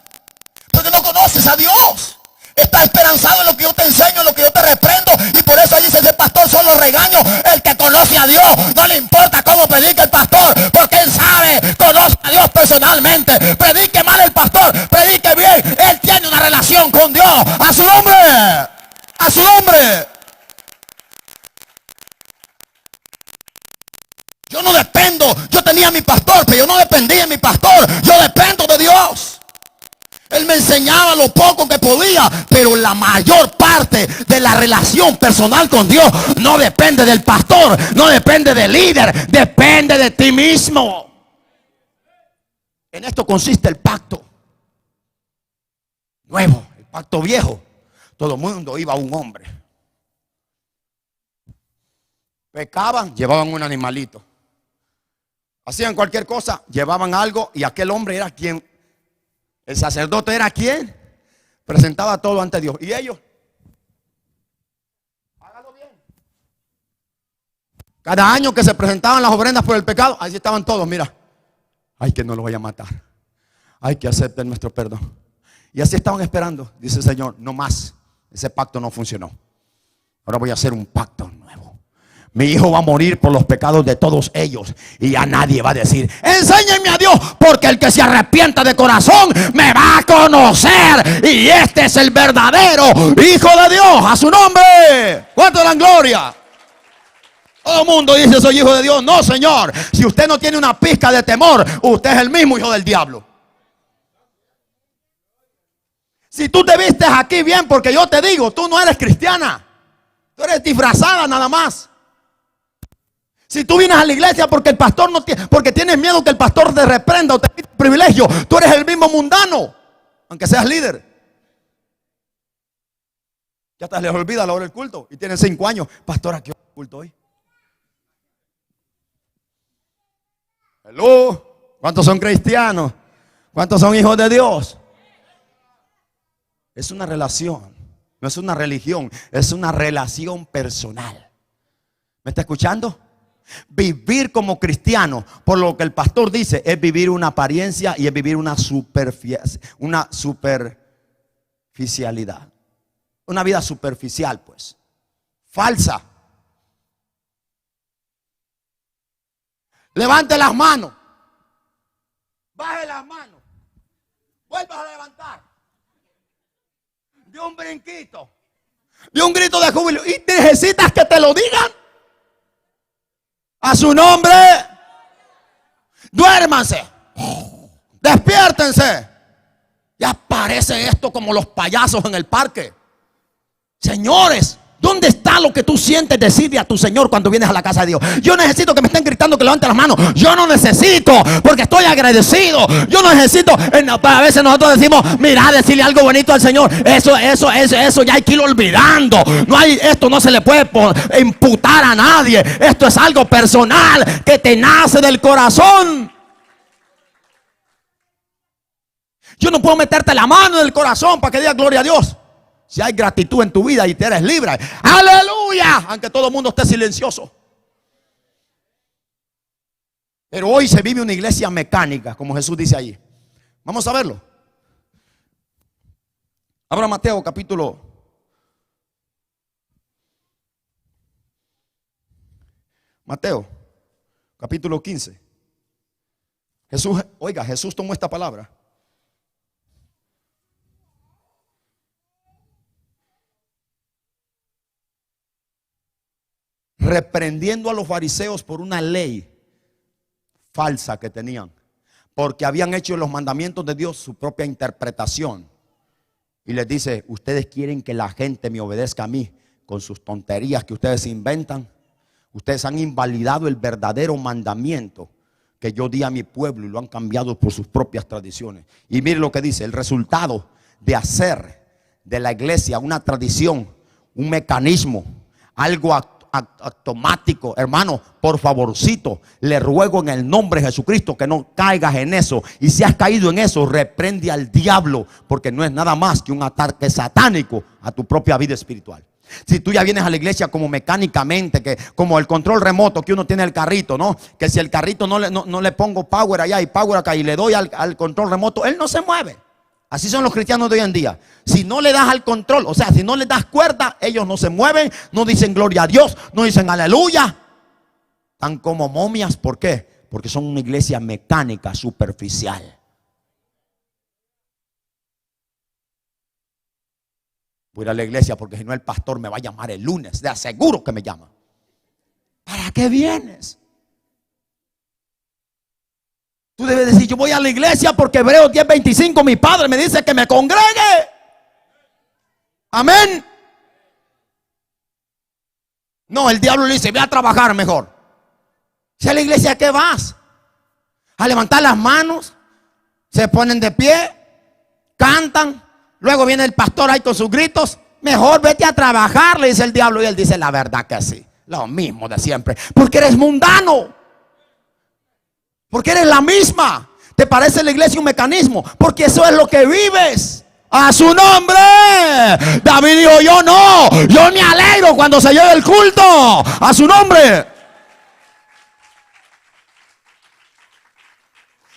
Porque no conoces a Dios. Estás esperanzado en lo que yo te enseño, en lo que yo te reprendo. Y por eso dice: ese pastor solo regaño. El que conoce a Dios, no le importa cómo predica el pastor, porque él sabe, conoce a Dios personalmente. Predique mal el pastor, predique bien, él tiene una relación con Dios. A su nombre. A su nombre. Yo no dependo. Yo tenía a mi pastor, pero yo no dependía de mi pastor. Yo dependo de Dios. Él me enseñaba lo poco que podía, pero la mayor parte de la relación personal con Dios no depende del pastor, no depende del líder, depende de ti mismo. En esto consiste el pacto. nuevo, el pacto viejo, todo el mundo iba a un hombre. Pecaban, llevaban un animalito. Hacían cualquier cosa, llevaban algo y aquel hombre era quien, el sacerdote era quien presentaba todo ante Dios. Y ellos, hágalo bien. Cada año que se presentaban las ofrendas por el pecado, ahí estaban todos, mira. Ay, que no lo vaya a matar. Ay, que acepten nuestro perdón. Y así estaban esperando. Dice el Señor, no más. Ese pacto no funcionó. Ahora voy a hacer un pacto nuevo. Mi hijo va a morir por los pecados de todos ellos. Y ya nadie va a decir, enséñenme a Dios, porque el que se arrepienta de corazón me va a conocer. Y este es el verdadero Hijo de Dios. A su nombre. ¿Cuánto dan gloria? Todo el mundo dice, soy hijo de Dios. No, Señor. Si usted no tiene una pizca de temor, usted es el mismo hijo del diablo. Si tú te vistes aquí bien, porque yo te digo, tú no eres cristiana. Tú eres disfrazada nada más. Si tú vienes a la iglesia porque el pastor no tiene, porque tienes miedo que el pastor te reprenda o te quite privilegio, tú eres el mismo mundano, aunque seas líder. Ya hasta les olvida la hora del culto y tienen 5 años. Pastor, ¿a qué hora es el culto hoy? Hello. ¿Cuántos son cristianos? ¿Cuántos son hijos de Dios? Es una relación, no es una religión, es una relación personal. ¿Me está escuchando? Vivir como cristiano, por lo que el pastor dice, es vivir una apariencia y es vivir una superficialidad. Una vida superficial, pues. Falsa. Levante las manos. Baje las manos. Vuelvas a levantar. De un brinquito. De un grito de júbilo. ¿Y necesitas que te lo digan? A su nombre. Duérmanse. Despiértense. Ya parece esto como los payasos en el parque. Señores, ¿dónde está lo que tú sientes decirle a tu Señor cuando vienes a la casa de Dios? Yo necesito que me estén gritando que levante las manos. Yo no necesito, porque estoy agradecido. Yo no necesito. A veces nosotros decimos, mira, decirle algo bonito al Señor. Eso ya hay que ir olvidando. Esto no se le puede imputar a nadie. Esto es algo personal que te nace del corazón. Yo no puedo meterte la mano en el corazón para que digas gloria a Dios. Si hay gratitud en tu vida y te eres libre, aleluya, aunque todo el mundo esté silencioso. Pero hoy se vive una iglesia mecánica, como Jesús dice allí. Vamos a verlo. Abra Mateo capítulo 15. Jesús tomó esta palabra. Reprendiendo a los fariseos por una ley falsa que tenían, porque habían hecho los mandamientos de Dios su propia interpretación. Y les dice, ustedes quieren que la gente me obedezca a mí con sus tonterías que ustedes inventan. Ustedes han invalidado el verdadero mandamiento que yo di a mi pueblo y lo han cambiado por sus propias tradiciones. Y mire lo que dice, el resultado de hacer de la iglesia una tradición, un mecanismo, algo automático. Hermano, por favorcito, le ruego en el nombre de Jesucristo que no caigas en eso. Y si has caído en eso, reprende al diablo, porque no es nada más que un ataque satánico a tu propia vida espiritual. Si tú ya vienes a la iglesia como mecánicamente, que como el control remoto que uno tiene el carrito, ¿no? Que si el carrito no le pongo power allá y power acá y le doy al control remoto, él no se mueve. Así son los cristianos de hoy en día. Si no le das al control, o sea, si no le das cuerda, ellos no se mueven, no dicen gloria a Dios, no dicen aleluya. Están como momias. ¿Por qué? Porque son una iglesia mecánica, superficial. Voy a ir a la iglesia porque si no el pastor me va a llamar el lunes. Le aseguro que me llama. ¿Para qué vienes? Tú debes decir, yo voy a la iglesia porque Hebreos 10:25 mi padre me dice que me congregue. Amén. No, el diablo le dice, ve a trabajar mejor. Si a la iglesia, ¿a qué vas? A levantar las manos, se ponen de pie, cantan, Luego viene el pastor ahí con sus gritos. Mejor vete a trabajar, le dice el diablo. Y él dice, la verdad que sí, lo mismo de siempre. Porque eres mundano. Porque eres la misma. ¿Te parece la iglesia un mecanismo? Porque eso es lo que vives. A su nombre. David dijo, yo no. Yo me alegro cuando se lleve el culto. A su nombre.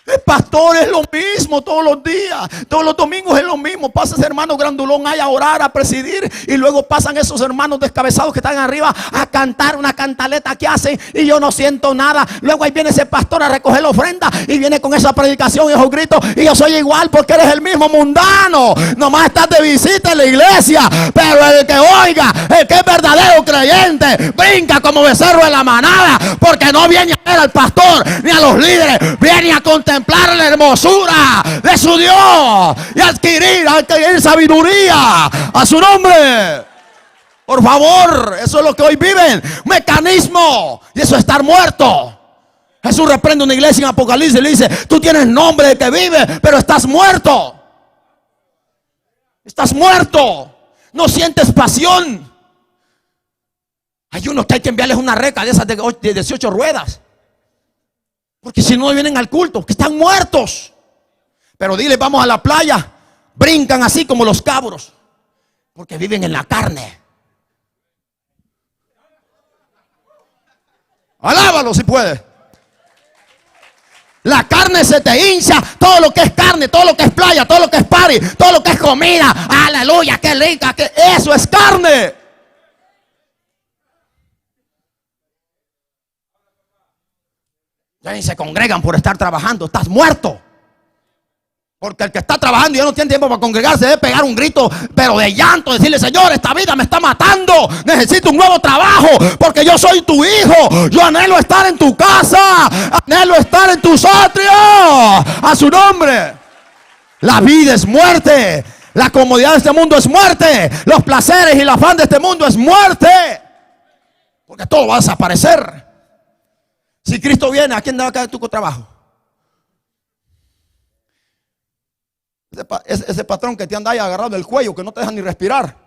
El pastor es lo mismo todos los días, todos los domingos es lo mismo. Pasa ese hermano grandulón ahí a orar, a presidir, y luego pasan esos hermanos descabezados que están arriba a cantar una cantaleta que hacen y yo no siento nada. Luego ahí viene ese pastor a recoger la ofrenda y viene con esa predicación y esos gritos, y yo soy igual porque eres el mismo mundano. Nomás estás de visita en la iglesia, pero el que oiga, el que es verdadero creyente, brinca como becerro de la manada, porque no viene a ver al pastor ni a los líderes, viene a contemplar la hermosura de su Dios y adquirir sabiduría. A su nombre. Por favor, eso es lo que hoy viven. Mecanismo. Y eso es estar muerto. Jesús reprende a una iglesia en Apocalipsis y le dice, tú tienes nombre de que vive, pero estás muerto. Estás muerto. No sientes pasión. Hay unos que hay que enviarles una reca de esas de 18 ruedas. Porque si no vienen al culto, que están muertos. Pero dile, vamos a la playa. Brincan así como los cabros. Porque viven en la carne. Alábalo si puede. La carne se te hincha. Todo lo que es carne, todo lo que es playa, todo lo que es party, todo lo que es comida. Aleluya, qué rica. Eso es carne. Ya ni se congregan por estar trabajando. Estás muerto. Porque el que está trabajando y ya no tiene tiempo para congregarse debe pegar un grito, pero de llanto, decirle, Señor, esta vida me está matando, necesito un nuevo trabajo, porque yo soy tu hijo, yo anhelo estar en tu casa, anhelo estar en tus atrios. A su nombre. La vida es muerte, la comodidad de este mundo es muerte, los placeres y el afán de este mundo es muerte, porque todo va a desaparecer. Si Cristo viene, ¿a quién le va a caer tu trabajo? Ese patrón que te anda ahí agarrado del cuello, que no te deja ni respirar,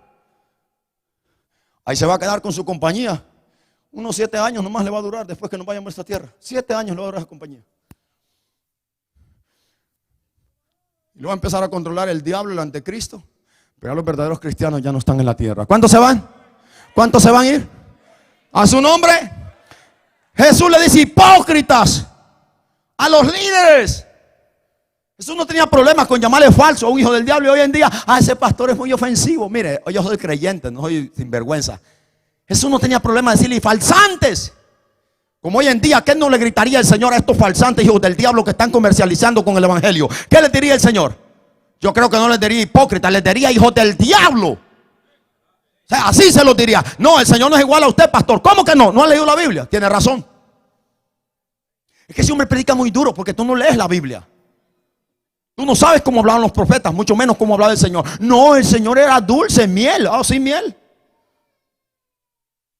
ahí se va a quedar con su compañía. Unos 7 años nomás le va a durar después que nos vayamos a esta tierra. 7 años le va a durar esa compañía. Y lo va a empezar a controlar el diablo, el anticristo. Pero los verdaderos cristianos ya no están en la tierra. ¿Cuántos se van? ¿Cuántos se van a ir? A su nombre. Jesús le dice, hipócritas, a los líderes. Jesús no tenía problemas con llamarle falso a un hijo del diablo. Y hoy en día, ese pastor es muy ofensivo. Mire, yo soy creyente, no soy sinvergüenza. Jesús no tenía problema de decirle falsantes. Como hoy en día, ¿qué no le gritaría el Señor a estos falsantes hijos del diablo que están comercializando con el evangelio? ¿Qué les diría el Señor? Yo creo que no les diría hipócritas, les diría hijos del diablo. O sea, así se lo diría. No, el Señor no es igual a usted, pastor. ¿Cómo que no? ¿No ha leído la Biblia? Tiene razón. Es que ese hombre predica muy duro porque tú no lees la Biblia. Tú no sabes cómo hablaban los profetas, mucho menos cómo hablaba el Señor. No, el Señor era dulce, miel. Ah, sí, miel.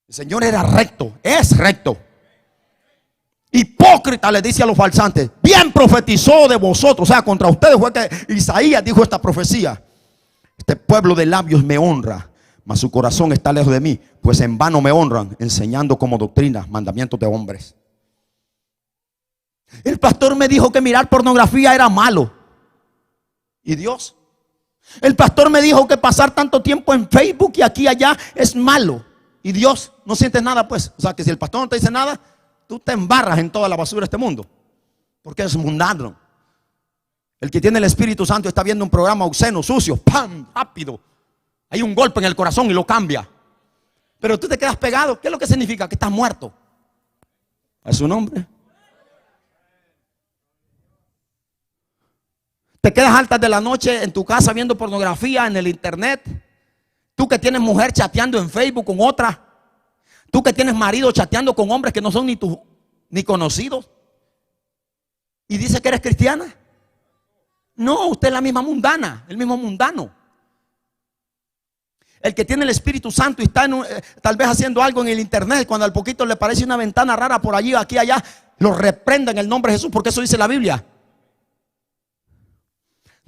El Señor era recto, es recto. Hipócrita, le dice a los falsantes. Bien profetizó de vosotros. O sea, contra ustedes fue que Isaías dijo esta profecía. Este pueblo de labios me honra, mas su corazón está lejos de mí, pues en vano me honran, enseñando como doctrina mandamientos de hombres. El pastor me dijo que mirar pornografía era malo. ¿Y Dios? El pastor me dijo que pasar tanto tiempo en Facebook y aquí y allá es malo. ¿Y Dios? No sientes nada, pues. O sea, que si el pastor no te dice nada, tú te embarras en toda la basura de este mundo, porque es mundano. El que tiene el Espíritu Santo está viendo un programa obsceno, sucio, ¡pam! Rápido. Hay un golpe en el corazón y lo cambia. Pero tú te quedas pegado. ¿Qué es lo que significa? Que estás muerto. ¿A su nombre? Te quedas altas de la noche en tu casa viendo pornografía en el internet. Tú que tienes mujer chateando en Facebook con otra. Tú que tienes marido chateando con hombres que no son ni conocidos. Y dice que eres cristiana. No, usted es la misma mundana, el mismo mundano. El que tiene el Espíritu Santo y está tal vez haciendo algo en el internet, cuando al poquito le parece una ventana rara por allí, aquí, allá, lo reprenda en el nombre de Jesús, porque eso dice la Biblia.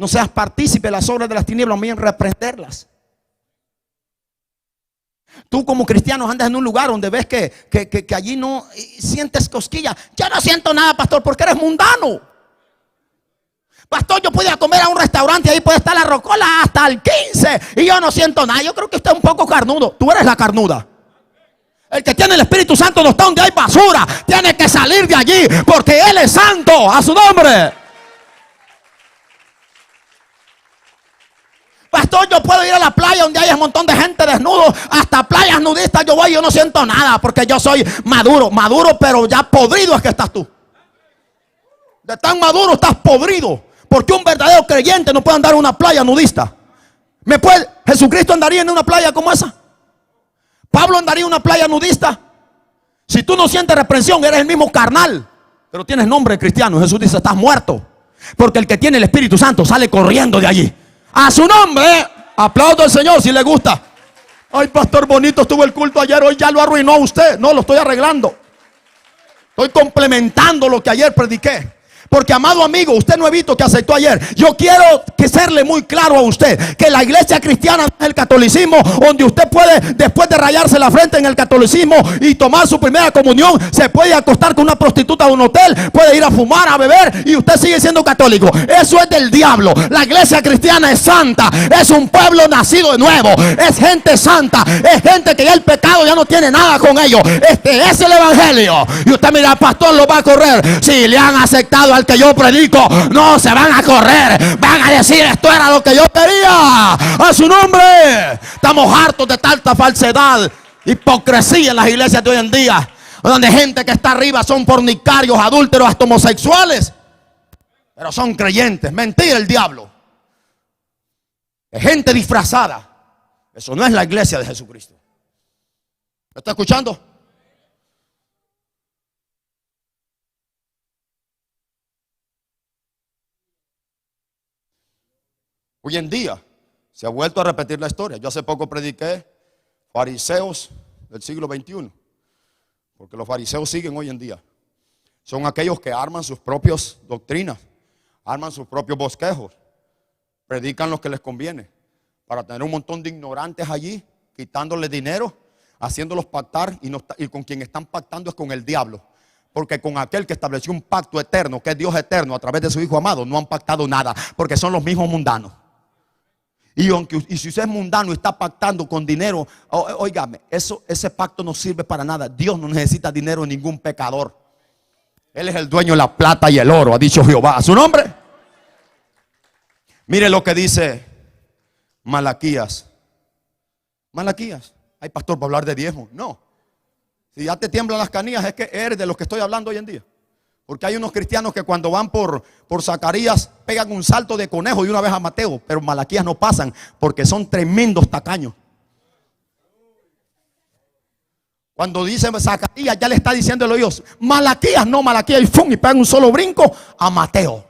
No seas partícipe de las obras de las tinieblas, más bien reprenderlas. Tú como cristiano andas en un lugar donde ves que allí no sientes cosquilla. Yo no siento nada, pastor, porque eres mundano. Pastor, yo puedo ir a comer a un restaurante y ahí puede estar la rocola hasta el 15 y yo no siento nada. Yo creo que usted es un poco carnudo. Tú eres la carnuda. El que tiene el Espíritu Santo no está donde hay basura. Tiene que salir de allí porque Él es santo. A su nombre. Pastor, yo puedo ir a la playa donde hay un montón de gente desnudo, hasta playas nudistas yo voy y yo no siento nada porque yo soy maduro, pero ya podrido es que estás tú. De tan maduro estás podrido, porque un verdadero creyente no puede andar en una playa nudista. ¿Jesucristo andaría en una playa como esa? ¿Pablo andaría en una playa nudista? Si tú no sientes reprensión, eres el mismo carnal, pero tienes nombre de cristiano. Jesús dice, estás muerto, porque el que tiene el Espíritu Santo sale corriendo de allí. A su nombre, aplaudo al Señor si le gusta. Ay, pastor, bonito estuvo el culto ayer, hoy ya lo arruinó usted. No, lo estoy arreglando. Estoy complementando lo que ayer prediqué. Porque, amado amigo, usted no he visto que aceptó ayer. Yo quiero que serle muy claro a usted que la iglesia cristiana no es el catolicismo, donde usted puede, después de rayarse la frente en el catolicismo y tomar su primera comunión, se puede acostar con una prostituta de un hotel, puede ir a fumar, a beber y usted sigue siendo católico. Eso es del diablo. La iglesia cristiana es santa, es un pueblo nacido de nuevo, es gente santa, es gente que ya el pecado ya no tiene nada con ellos. Este es el evangelio. Y usted mira, pastor, lo va a correr. Si le han aceptado al que yo predico, no se van a correr, van a decir, esto era lo que yo quería. A su nombre. Estamos hartos de tanta falsedad, hipocresía en las iglesias de hoy en día, donde gente que está arriba son fornicarios, adúlteros, hasta homosexuales, pero son creyentes. Mentira el diablo. Es gente disfrazada. Eso no es la iglesia de Jesucristo. ¿Me está escuchando? Hoy en día se ha vuelto a repetir la historia. Yo hace poco prediqué fariseos del siglo XXI, porque los fariseos siguen hoy en día. Son aquellos que arman sus propias doctrinas, arman sus propios bosquejos, predican lo que les conviene, para tener un montón de ignorantes allí, quitándoles dinero, haciéndolos pactar, y con quien están pactando es con el diablo. Porque con aquel que estableció un pacto eterno, que es Dios eterno, a través de su Hijo amado, no han pactado nada, porque son los mismos mundanos. Y si usted es mundano y está pactando con dinero, óigame, ese pacto no sirve para nada. Dios no necesita dinero de ningún pecador. Él es el dueño de la plata y el oro, ha dicho Jehová. ¿A su nombre? Mire lo que dice Malaquías. Malaquías. Ay, pastor, para hablar de diezmo. No. Si ya te tiemblan las canillas, es que eres de los que estoy hablando hoy en día. Porque hay unos cristianos que cuando van por Zacarías pegan un salto de conejo y una vez a Mateo, pero Malaquías no pasan porque son tremendos tacaños. Cuando dice Zacarías, ya le está diciendo el oído, Malaquías, no Malaquías, y pegan un solo brinco a Mateo.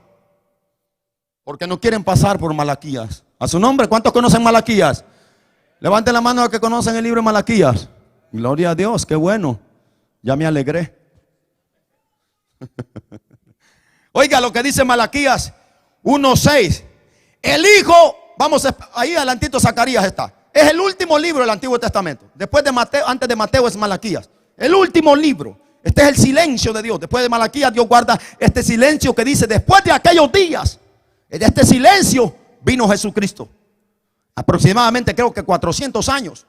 Porque no quieren pasar por Malaquías. A su nombre, ¿cuántos conocen Malaquías? Levanten la mano a los que conocen el libro de Malaquías. Gloria a Dios, qué bueno. Ya me alegré. Oiga lo que dice Malaquías 1:6. El Hijo, vamos ahí adelantito, Zacarías está. Es el último libro del Antiguo Testamento. Después de Mateo, antes de Mateo es Malaquías. El último libro. Este es el silencio de Dios. Después de Malaquías, Dios guarda este silencio que dice: después de aquellos días, de este silencio vino Jesucristo. Aproximadamente creo que 400 años.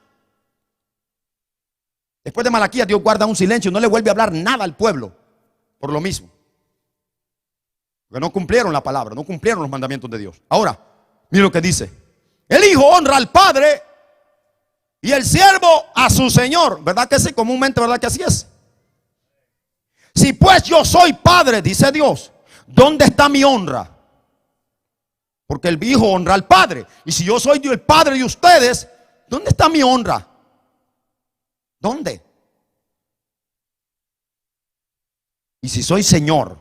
Después de Malaquías, Dios guarda un silencio. No le vuelve a hablar nada al pueblo. Por lo mismo, porque no cumplieron la palabra, no cumplieron los mandamientos de Dios. Ahora, mire lo que dice: el hijo honra al padre y el siervo a su señor. ¿Verdad que sí? Comúnmente, ¿verdad que así es? Si pues yo soy padre, dice Dios, ¿dónde está mi honra? Porque el hijo honra al padre. Y si yo soy el padre de ustedes, ¿dónde está mi honra? ¿Dónde? Y si soy Señor,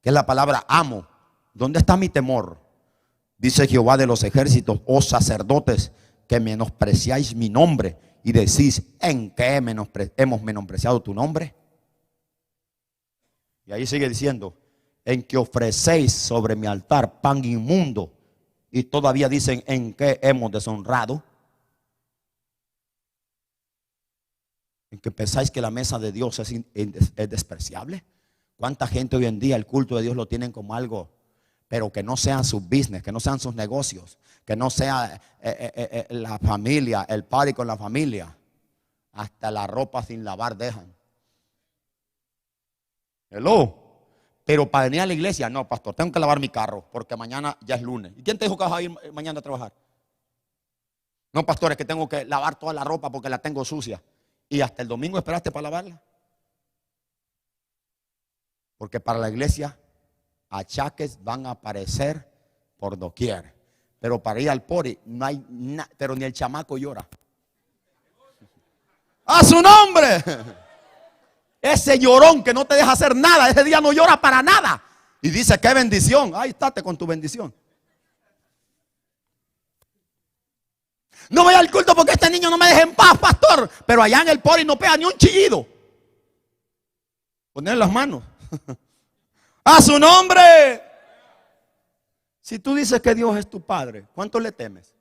que es la palabra amo, ¿dónde está mi temor? Dice Jehová de los ejércitos: oh sacerdotes, que menospreciáis mi nombre y decís: ¿en qué hemos menospreciado tu nombre? Y ahí sigue diciendo: en que ofrecéis sobre mi altar pan inmundo y todavía dicen en que hemos deshonrado. En que pensáis que la mesa de Dios es despreciable. ¿Cuánta gente hoy en día el culto de Dios lo tienen como algo, pero que no sean sus business, que no sean sus negocios, que no sea la familia, el party con la familia? Hasta la ropa sin lavar dejan. Hello. Pero para venir a la iglesia, no, pastor, tengo que lavar mi carro porque mañana ya es lunes. ¿Y quién te dijo que vas a ir mañana a trabajar? No, pastor, es que tengo que lavar toda la ropa porque la tengo sucia. ¿Y hasta el domingo esperaste para lavarla? Porque para la iglesia achaques van a aparecer por doquier. Pero para ir al pori no hay nada, pero ni el chamaco llora. ¡A su nombre! Ese llorón que no te deja hacer nada, ese día no llora para nada. Y dice, qué bendición. Ahí estate con tu bendición. No voy al culto porque este niño no me deja en paz, pastor. Pero allá en el pori no pega ni un chillido. Poner las manos. ¡A su nombre! Si tú dices que Dios es tu padre, ¿cuánto le temes?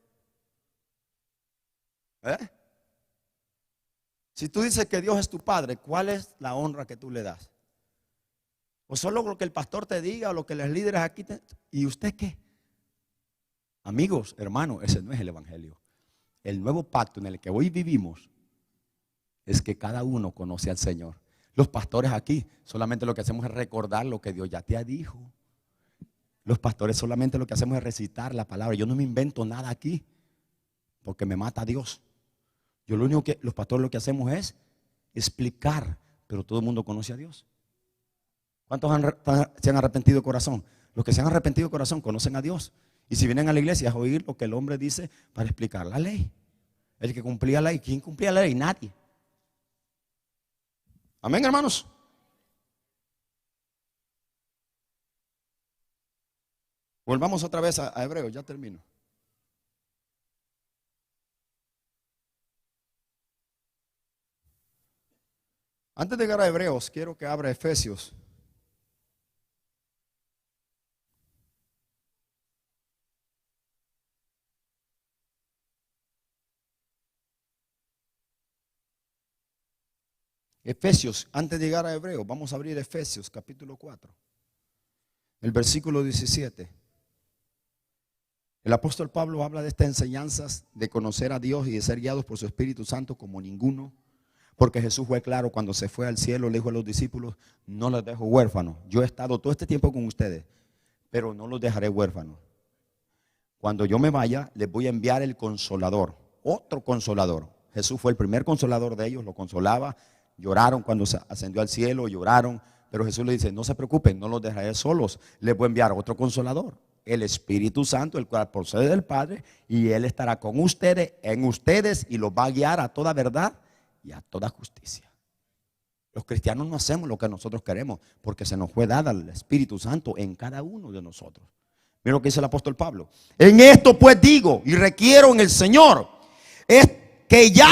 Si tú dices que Dios es tu padre, ¿cuál es la honra que tú le das? ¿O solo lo que el pastor te diga o lo que los líderes aquí ¿y usted qué? Amigos, hermanos, ese no es el evangelio. El nuevo pacto en el que hoy vivimos es que cada uno conoce al Señor. Los pastores aquí solamente lo que hacemos es recordar lo que Dios ya te dijo. Los pastores solamente lo que hacemos es recitar la palabra. Yo no me invento nada aquí porque me mata Dios. Yo lo único que los pastores lo que hacemos es explicar, pero todo el mundo conoce a Dios. ¿Cuántos se han arrepentido de corazón? Los que se han arrepentido de corazón conocen a Dios. Y si vienen a la iglesia a oír lo que el hombre dice para explicar la ley. El que cumplía la ley, ¿quién cumplía la ley? Nadie. Amén, hermanos. Volvamos otra vez a Hebreos, ya termino. Antes de llegar a Hebreos, quiero que abra Efesios. Efesios, antes de llegar a Hebreos, vamos a abrir Efesios capítulo 4, el versículo 17. El apóstol Pablo habla de estas enseñanzas de conocer a Dios y de ser guiados por su Espíritu Santo como ninguno. Porque Jesús fue claro cuando se fue al cielo, le dijo a los discípulos, no los dejo huérfanos. Yo he estado todo este tiempo con ustedes, pero no los dejaré huérfanos. Cuando yo me vaya, les voy a enviar el consolador, otro consolador. Jesús fue el primer consolador de ellos, lo consolaba. Lloraron cuando se ascendió al cielo, lloraron. Pero Jesús les dice, no se preocupen, no los dejaré solos. Les voy a enviar otro consolador, el Espíritu Santo, el cual procede del Padre. Y Él estará con ustedes, en ustedes, y los va a guiar a toda verdad y a toda justicia. Los cristianos no hacemos lo que nosotros queremos, porque se nos fue dada el Espíritu Santo en cada uno de nosotros. Mira lo que dice el apóstol Pablo. En esto pues digo y requiero en el Señor, es que ya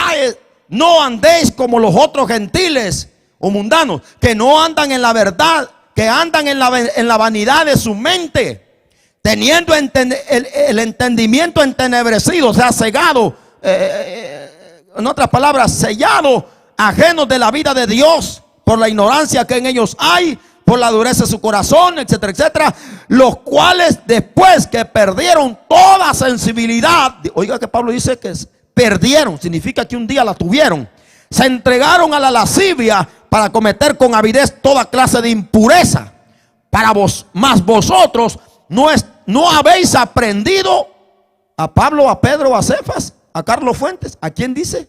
no andéis como los otros gentiles o mundanos, que no andan en la verdad, que andan en la vanidad de su mente, teniendo el entendimiento entenebrecido, o sea, cegado, en otras palabras, sellado, ajenos de la vida de Dios por la ignorancia que en ellos hay, por la dureza de su corazón, etcétera, etcétera, los cuales después que perdieron toda sensibilidad, oiga que Pablo dice que perdieron, significa que un día la tuvieron, se entregaron a la lascivia para cometer con avidez toda clase de impureza. Para vos, más vosotros no habéis aprendido a Pablo, a Pedro, a Cefas, a Carlos Fuentes. ¿A quién dice?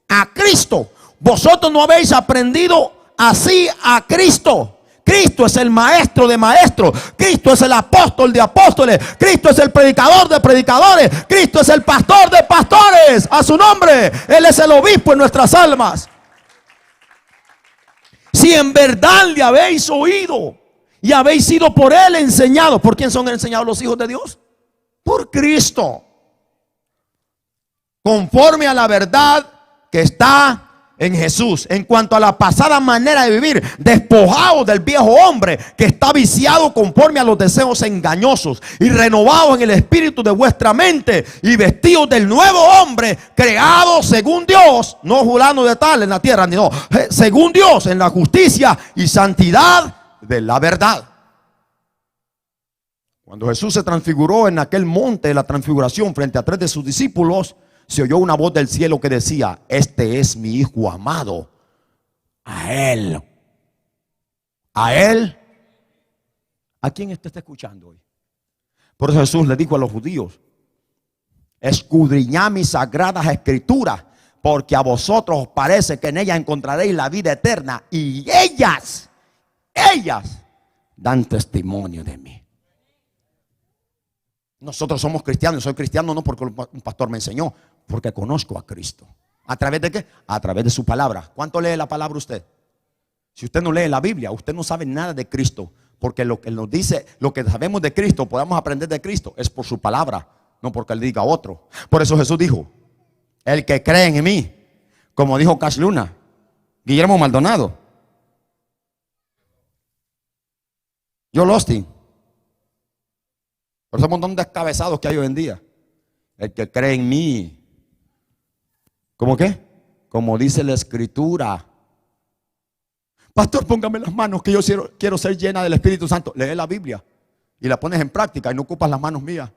A Cristo. Vosotros no habéis aprendido así a Cristo. Cristo es el maestro de maestros. Cristo es el apóstol de apóstoles. Cristo es el predicador de predicadores. Cristo es el pastor de pastores. A su nombre. Él es el obispo en nuestras almas. Si en verdad le habéis oído y habéis sido por Él enseñados. ¿Por quién son enseñados los hijos de Dios? Por Cristo. Conforme a la verdad que está en Jesús, en cuanto a la pasada manera de vivir, despojados del viejo hombre que está viciado conforme a los deseos engañosos, y renovados en el espíritu de vuestra mente, y vestidos del nuevo hombre, creado según Dios, no fulano de tal en la tierra, no, según Dios, en la justicia y santidad de la verdad. Cuando Jesús se transfiguró en aquel monte de la transfiguración frente a 3 de sus discípulos, se oyó una voz del cielo que decía: este es mi hijo amado, a él. ¿A quién usted está escuchando hoy? Por eso Jesús le dijo a los judíos: escudriñad mis sagradas escrituras, porque a vosotros os parece que en ellas encontraréis la vida eterna, y ellas dan testimonio de mí. Nosotros somos cristianos. Soy cristiano no porque un pastor me enseñó, porque conozco a Cristo. ¿A través de qué? A través de su palabra. ¿Cuánto lee la palabra usted? Si usted no lee la Biblia, usted no sabe nada de Cristo. Porque lo que nos dice, lo que sabemos de Cristo, podamos aprender de Cristo, es por su palabra, no porque él diga otro. Por eso Jesús dijo: el que cree en mí, como dijo Cash Luna, Guillermo Maldonado, Joel Osteen, por ese montón de descabezados que hay hoy en día. El que cree en mí, ¿cómo qué? Como dice la escritura. Pastor, póngame las manos que yo quiero ser llena del Espíritu Santo. Lee la Biblia y la pones en práctica y no ocupas las manos mías.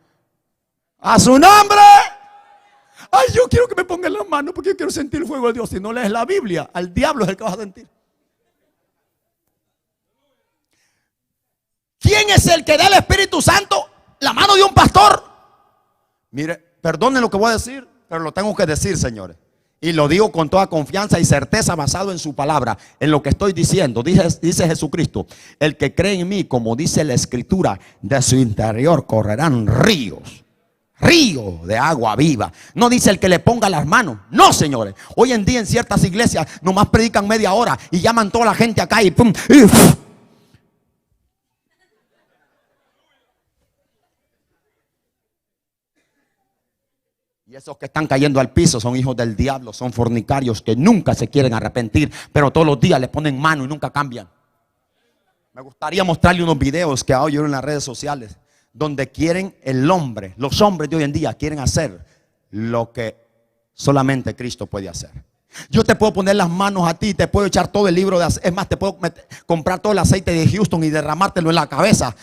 ¡A su nombre! Ay, yo quiero que me pongan las manos porque yo quiero sentir el fuego de Dios. Si no lees la Biblia, al diablo es el que vas a sentir. ¿Quién es el que da el Espíritu Santo? ¿La mano de un pastor? Mire, perdonen lo que voy a decir, pero lo tengo que decir, señores. Y lo digo con toda confianza y certeza, basado en su palabra, en lo que estoy diciendo. Dice Jesucristo: el que cree en mí, como dice la escritura, de su interior correrán ríos de agua viva. No dice el que le ponga las manos. No, señores. Hoy en día en ciertas iglesias nomás predican media hora y llaman toda la gente acá y pum, y esos que están cayendo al piso son hijos del diablo, son fornicarios que nunca se quieren arrepentir, pero todos los días le ponen mano y nunca cambian. Me gustaría mostrarle unos videos que hoy en las redes sociales, donde quieren los hombres de hoy en día quieren hacer lo que solamente Cristo puede hacer. Yo te puedo poner las manos a ti, te puedo echar todo el libro es más, te puedo comprar todo el aceite de Houston y derramártelo en la cabeza.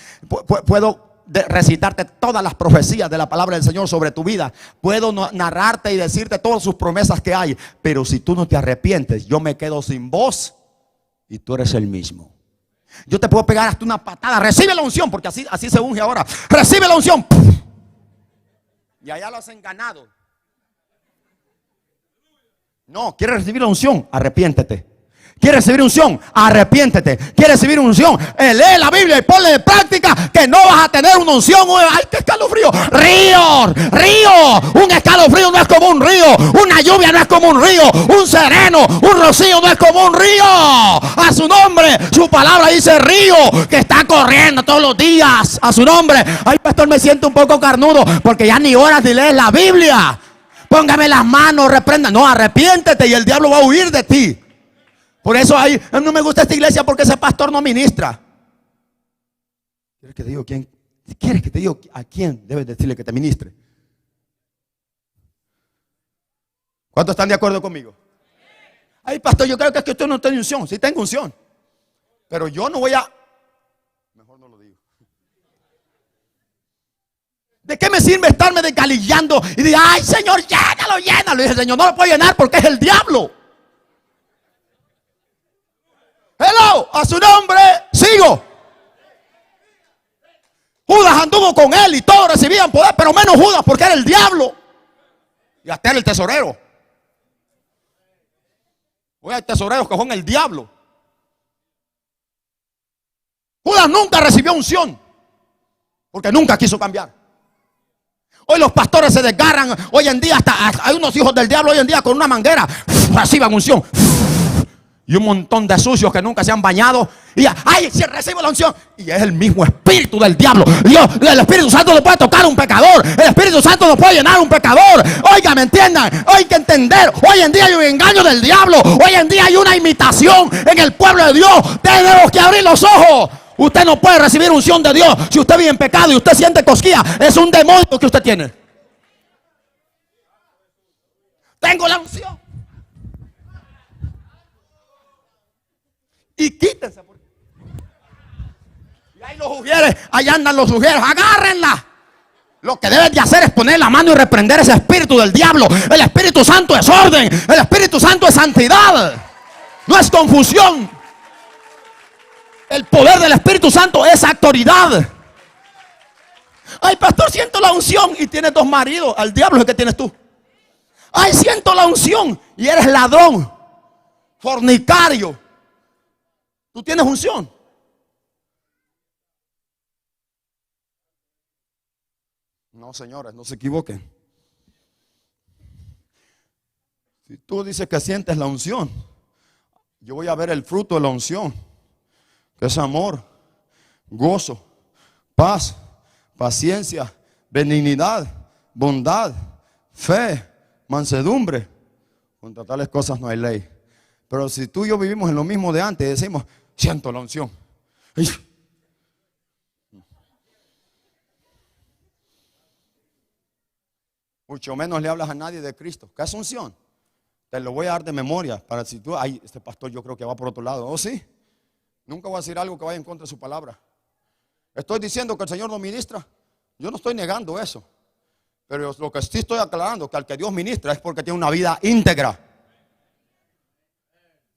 Puedo recitarte todas las profecías de la palabra del Señor sobre tu vida. Puedo narrarte y decirte todas sus promesas que hay. Pero si tú no te arrepientes, yo me quedo sin voz y tú eres el mismo. Yo te puedo pegar hasta una patada. Recibe la unción, porque así se unge ahora. Recibe la unción. Y allá lo hacen ganado. No, ¿quieres recibir la unción? Arrepiéntete. ¿Quieres recibir unción? Arrepiéntete. ¿Quieres recibir unción? Lee la Biblia y ponle en práctica que no vas a tener una unción. ¡Ay, qué escalofrío! ¡Río! Un escalofrío no es como un río. Una lluvia no es como un río. Un sereno, un rocío no es como un río. A su nombre, su palabra dice río, que está corriendo todos los días. A su nombre. Ay, pastor, me siento un poco carnudo porque ya ni oras ni lees la Biblia. Póngame las manos, reprenda. No, arrepiéntete y el diablo va a huir de ti. Por eso ahí no me gusta esta iglesia porque ese pastor no ministra. ¿Quieres que te diga quién? ¿Quieres que te diga a quién debes decirle que te ministre? ¿Cuántos están de acuerdo conmigo? Ay, pastor, yo creo que es que usted no tiene unción. Sí tengo unción, pero yo no voy a... Mejor no lo digo. ¿De qué me sirve estarme desgalillando y decir, ay, Señor, llénalo? Y dice el Señor, no lo puedo llenar porque es el diablo. Hello, a su nombre, sigo. Judas anduvo con él y todos recibían poder, pero menos Judas porque era el diablo. Y hasta era el tesorero. Hoy hay tesoreros que son el diablo. Judas nunca recibió unción porque nunca quiso cambiar. Hoy los pastores se desgarran. Hoy en día hasta hay unos hijos del diablo hoy en día con una manguera reciban unción. Y un montón de sucios que nunca se han bañado. Y ay, si recibo la unción. Y es el mismo espíritu del diablo. Dios, el Espíritu Santo no puede tocar a un pecador. El Espíritu Santo no puede llenar a un pecador. Oiga, ¿me entiendan? Hay que entender. Hoy en día hay un engaño del diablo. Hoy en día hay una imitación en el pueblo de Dios. Tenemos que abrir los ojos. Usted no puede recibir unción de Dios si usted vive en pecado y usted siente cosquilla. Es un demonio que usted tiene. Tengo la unción. Y quítense. Y ahí los ujieres, allá andan los ujieres, agárrenla. Lo que debes de hacer es poner la mano y reprender ese espíritu del diablo. El Espíritu Santo es orden. El Espíritu Santo es santidad. No es confusión. El poder del Espíritu Santo es autoridad. Ay, pastor, siento la unción y tienes 2 maridos. Al diablo es el que tienes tú. Ay, siento la unción y eres ladrón, fornicario. ¿Tú tienes unción? No, señores, no se equivoquen. Si tú dices que sientes la unción, yo voy a ver el fruto de la unción, que es amor, gozo, paz, paciencia, benignidad, bondad, fe, mansedumbre. Contra tales cosas no hay ley. Pero si tú y yo vivimos en lo mismo de antes, decimos, siento la unción. Ay. Mucho menos le hablas a nadie de Cristo. ¿Qué es unción? Te lo voy a dar de memoria para si tú, ay, este pastor yo creo que va por otro lado. Oh, sí. Nunca voy a decir algo que vaya en contra de su palabra. Estoy diciendo que el Señor no ministra. Yo no estoy negando eso. Pero lo que sí estoy aclarando, que al que Dios ministra es porque tiene una vida íntegra.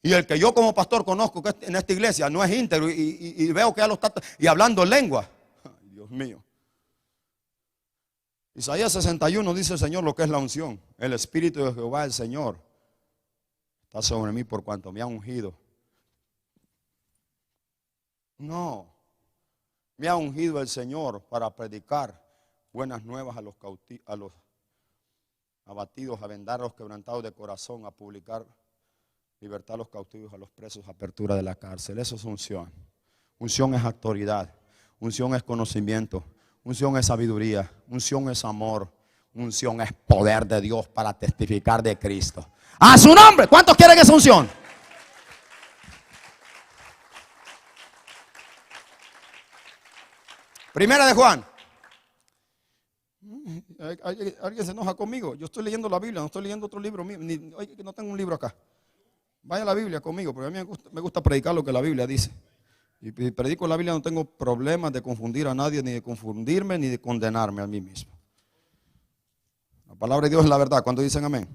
Y el que yo como pastor conozco que en esta iglesia no es íntegro y veo que ya lo está y hablando en lengua. Ay, Dios mío. Isaías 61 dice el Señor lo que es la unción. El Espíritu de Jehová el Señor está sobre mí por cuanto me ha ungido. No, me ha ungido el Señor para predicar buenas nuevas a los abatidos, a vendar a los quebrantados de corazón, a publicar libertad a los cautivos, a los presos, apertura de la cárcel. Eso es unción. Unción es autoridad. Unción es conocimiento. Unción es sabiduría. Unción es amor. Unción es poder de Dios para testificar de Cristo. A su nombre. ¿Cuántos quieren esa unción? Primera de Juan. Alguien se enoja conmigo. Yo estoy leyendo la Biblia, no estoy leyendo otro libro mío. No tengo un libro acá. Vaya a la Biblia conmigo, porque a mí me gusta predicar lo que la Biblia dice. Y predico la Biblia, no tengo problemas de confundir a nadie, ni de confundirme, ni de condenarme a mí mismo. La palabra de Dios es la verdad. ¿Cuándo dicen amén?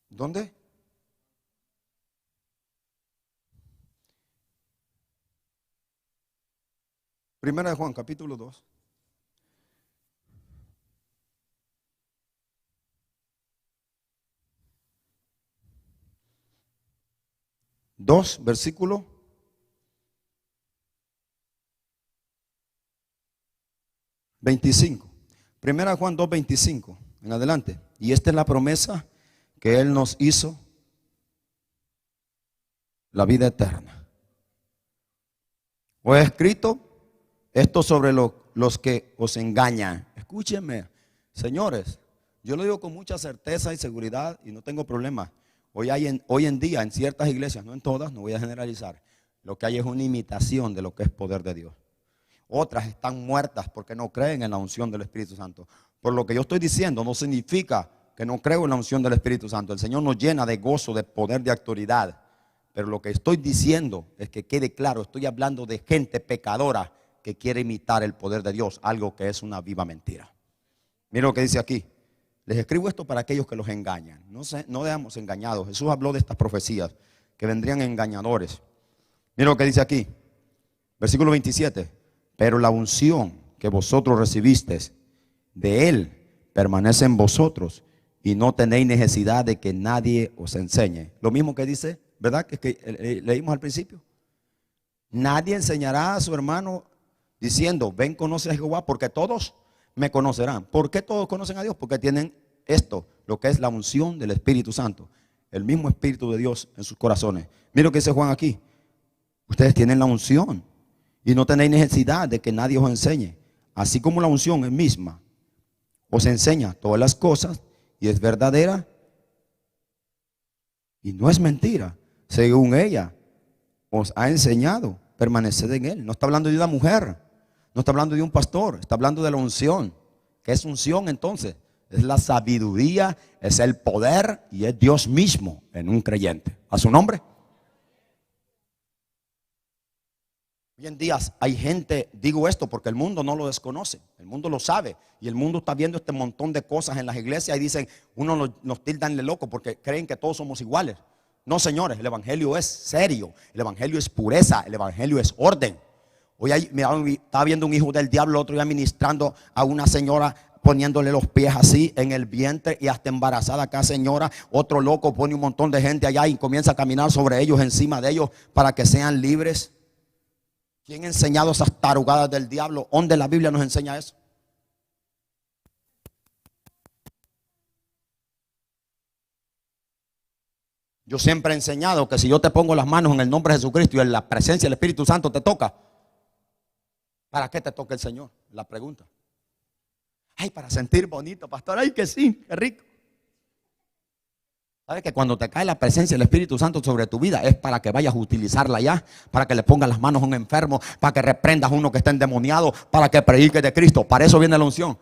¿Dónde? Primera de Juan, capítulo 2. Versículo 25. Primera de Juan 2, 25. En adelante. Y esta es la promesa que Él nos hizo, la vida eterna. Os he escrito esto sobre los que os engañan. Escúchenme, señores, yo lo digo con mucha certeza y seguridad y no tengo problema. Hoy en día en ciertas iglesias, no en todas, no voy a generalizar, lo que hay es una imitación de lo que es poder de Dios. Otras están muertas porque no creen en la unción del Espíritu Santo. Por lo que yo estoy diciendo no significa que no creo en la unción del Espíritu Santo. El Señor nos llena de gozo, de poder, de autoridad. Pero lo que estoy diciendo es que quede claro, estoy hablando de gente pecadora que quiere imitar el poder de Dios, algo que es una viva mentira. Miren lo que dice aquí. Les escribo esto para aquellos que los engañan. No dejamos engañados. Jesús habló de estas profecías, que vendrían engañadores. Miren lo que dice aquí. Versículo 27. Pero la unción que vosotros recibisteis de Él permanece en vosotros y no tenéis necesidad de que nadie os enseñe. Lo mismo que dice, ¿verdad? Que leímos al principio. Nadie enseñará a su hermano diciendo, ven, conoce a Jehová, porque todos me conocerán. ¿Por qué todos conocen a Dios? Porque tienen esto, lo que es la unción del Espíritu Santo. El mismo Espíritu de Dios en sus corazones. Mira lo que dice Juan aquí. Ustedes tienen la unción y no tenéis necesidad de que nadie os enseñe. Así como la unción es misma os enseña todas las cosas y es verdadera y no es mentira. Según ella os ha enseñado, permaneced en él. No está hablando de una mujer, no está hablando de un pastor, está hablando de la unción. ¿Qué es unción entonces? Es la sabiduría, es el poder y es Dios mismo en un creyente. ¿A su nombre? Hoy en día hay gente, digo esto porque el mundo no lo desconoce, el mundo lo sabe y el mundo está viendo este montón de cosas en las iglesias y dicen, uno nos tildan de loco porque creen que todos somos iguales. No, señores, el evangelio es serio, el evangelio es pureza, el evangelio es orden. Hoy estaba viendo un hijo del diablo el otro día ministrando a una señora, poniéndole los pies así en el vientre y hasta embarazada acá señora. Otro loco pone un montón de gente allá y comienza a caminar sobre ellos, encima de ellos, para que sean libres. ¿Quién ha enseñado esas tarugadas del diablo? ¿Dónde la Biblia nos enseña eso? Yo siempre he enseñado que si yo te pongo las manos en el nombre de Jesucristo y en la presencia del Espíritu Santo te toca, ¿para qué te toca el Señor? La pregunta. Ay, para sentir bonito, pastor. Ay, que sí, qué rico. ¿Sabes que cuando te cae la presencia del Espíritu Santo sobre tu vida es para que vayas a utilizarla ya? Para que le pongas las manos a un enfermo, para que reprendas a uno que está endemoniado, para que prediques de Cristo. Para eso viene la unción.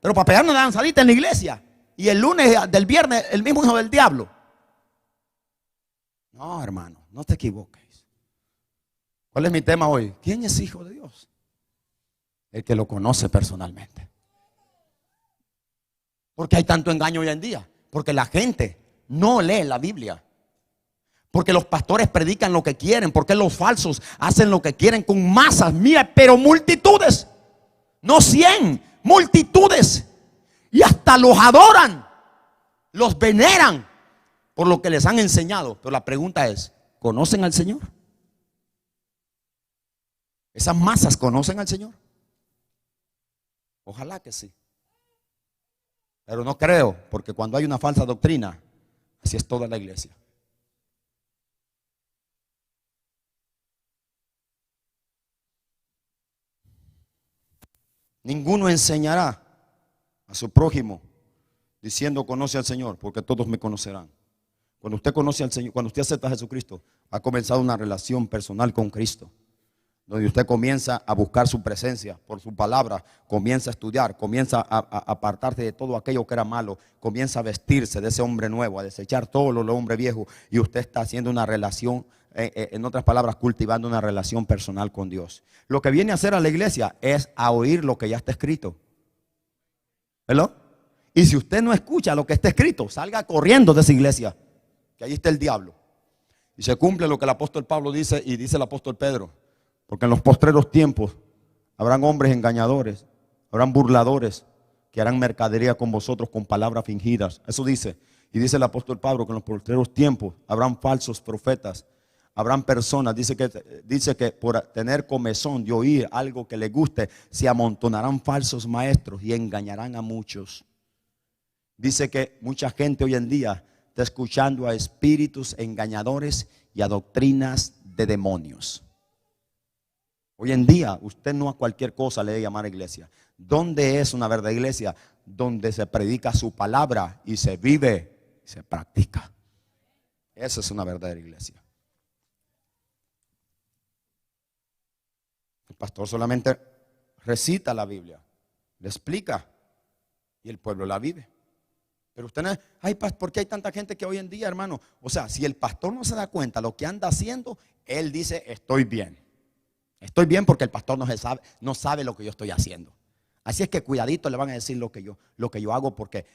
Pero para pegarnos la danzadita en la iglesia y el lunes del viernes el mismo hijo del diablo. No, hermano, no te equivoques. ¿Cuál es mi tema hoy? ¿Quién es hijo de Dios? El que lo conoce personalmente. ¿Por qué hay tanto engaño hoy en día? Porque la gente no lee la Biblia. Porque los pastores predican lo que quieren. Porque los falsos hacen lo que quieren con masas mías, pero multitudes. No 100, multitudes. Y hasta los adoran, los veneran por lo que les han enseñado. Pero la pregunta es, ¿conocen al Señor? ¿Esas masas conocen al Señor? Ojalá que sí. Pero no creo, porque cuando hay una falsa doctrina, así es toda la iglesia. Ninguno enseñará a su prójimo diciendo conoce al Señor, porque todos me conocerán. Cuando usted conoce al Señor, cuando usted acepta a Jesucristo, ha comenzado una relación personal con Cristo, donde usted comienza a buscar su presencia por su palabra, comienza a estudiar, comienza a apartarse de todo aquello que era malo, comienza a vestirse de ese hombre nuevo, a desechar todo lo hombre viejo, y usted está haciendo una relación, en otras palabras, cultivando una relación personal con Dios. Lo que viene a hacer a la iglesia es a oír lo que ya está escrito. ¿Verdad? Y si usted no escucha lo que está escrito, salga corriendo de esa iglesia, que ahí está el diablo. Y se cumple lo que el apóstol Pablo dice y dice el apóstol Pedro. Porque en los postreros tiempos habrán hombres engañadores, habrán burladores que harán mercadería con vosotros con palabras fingidas. Eso dice. Y dice el apóstol Pablo que en los postreros tiempos habrán falsos profetas, habrán personas, dice que por tener comezón de oír algo que les guste, se amontonarán falsos maestros y engañarán a muchos. Dice que mucha gente hoy en día está escuchando a espíritus engañadores y a doctrinas de demonios. Hoy en día usted no a cualquier cosa le debe llamar iglesia. ¿Dónde es una verdadera iglesia? Donde se predica su palabra y se vive, se practica. Esa es una verdadera iglesia. El pastor solamente recita la Biblia, le explica y el pueblo la vive. Pero usted no, ay, ¿por qué hay tanta gente que hoy en día, hermano? O sea, si el pastor no se da cuenta de lo que anda haciendo, él dice, estoy bien. Estoy bien porque el pastor no sabe lo que yo estoy haciendo. Así es que cuidadito le van a decir lo que yo hago, porque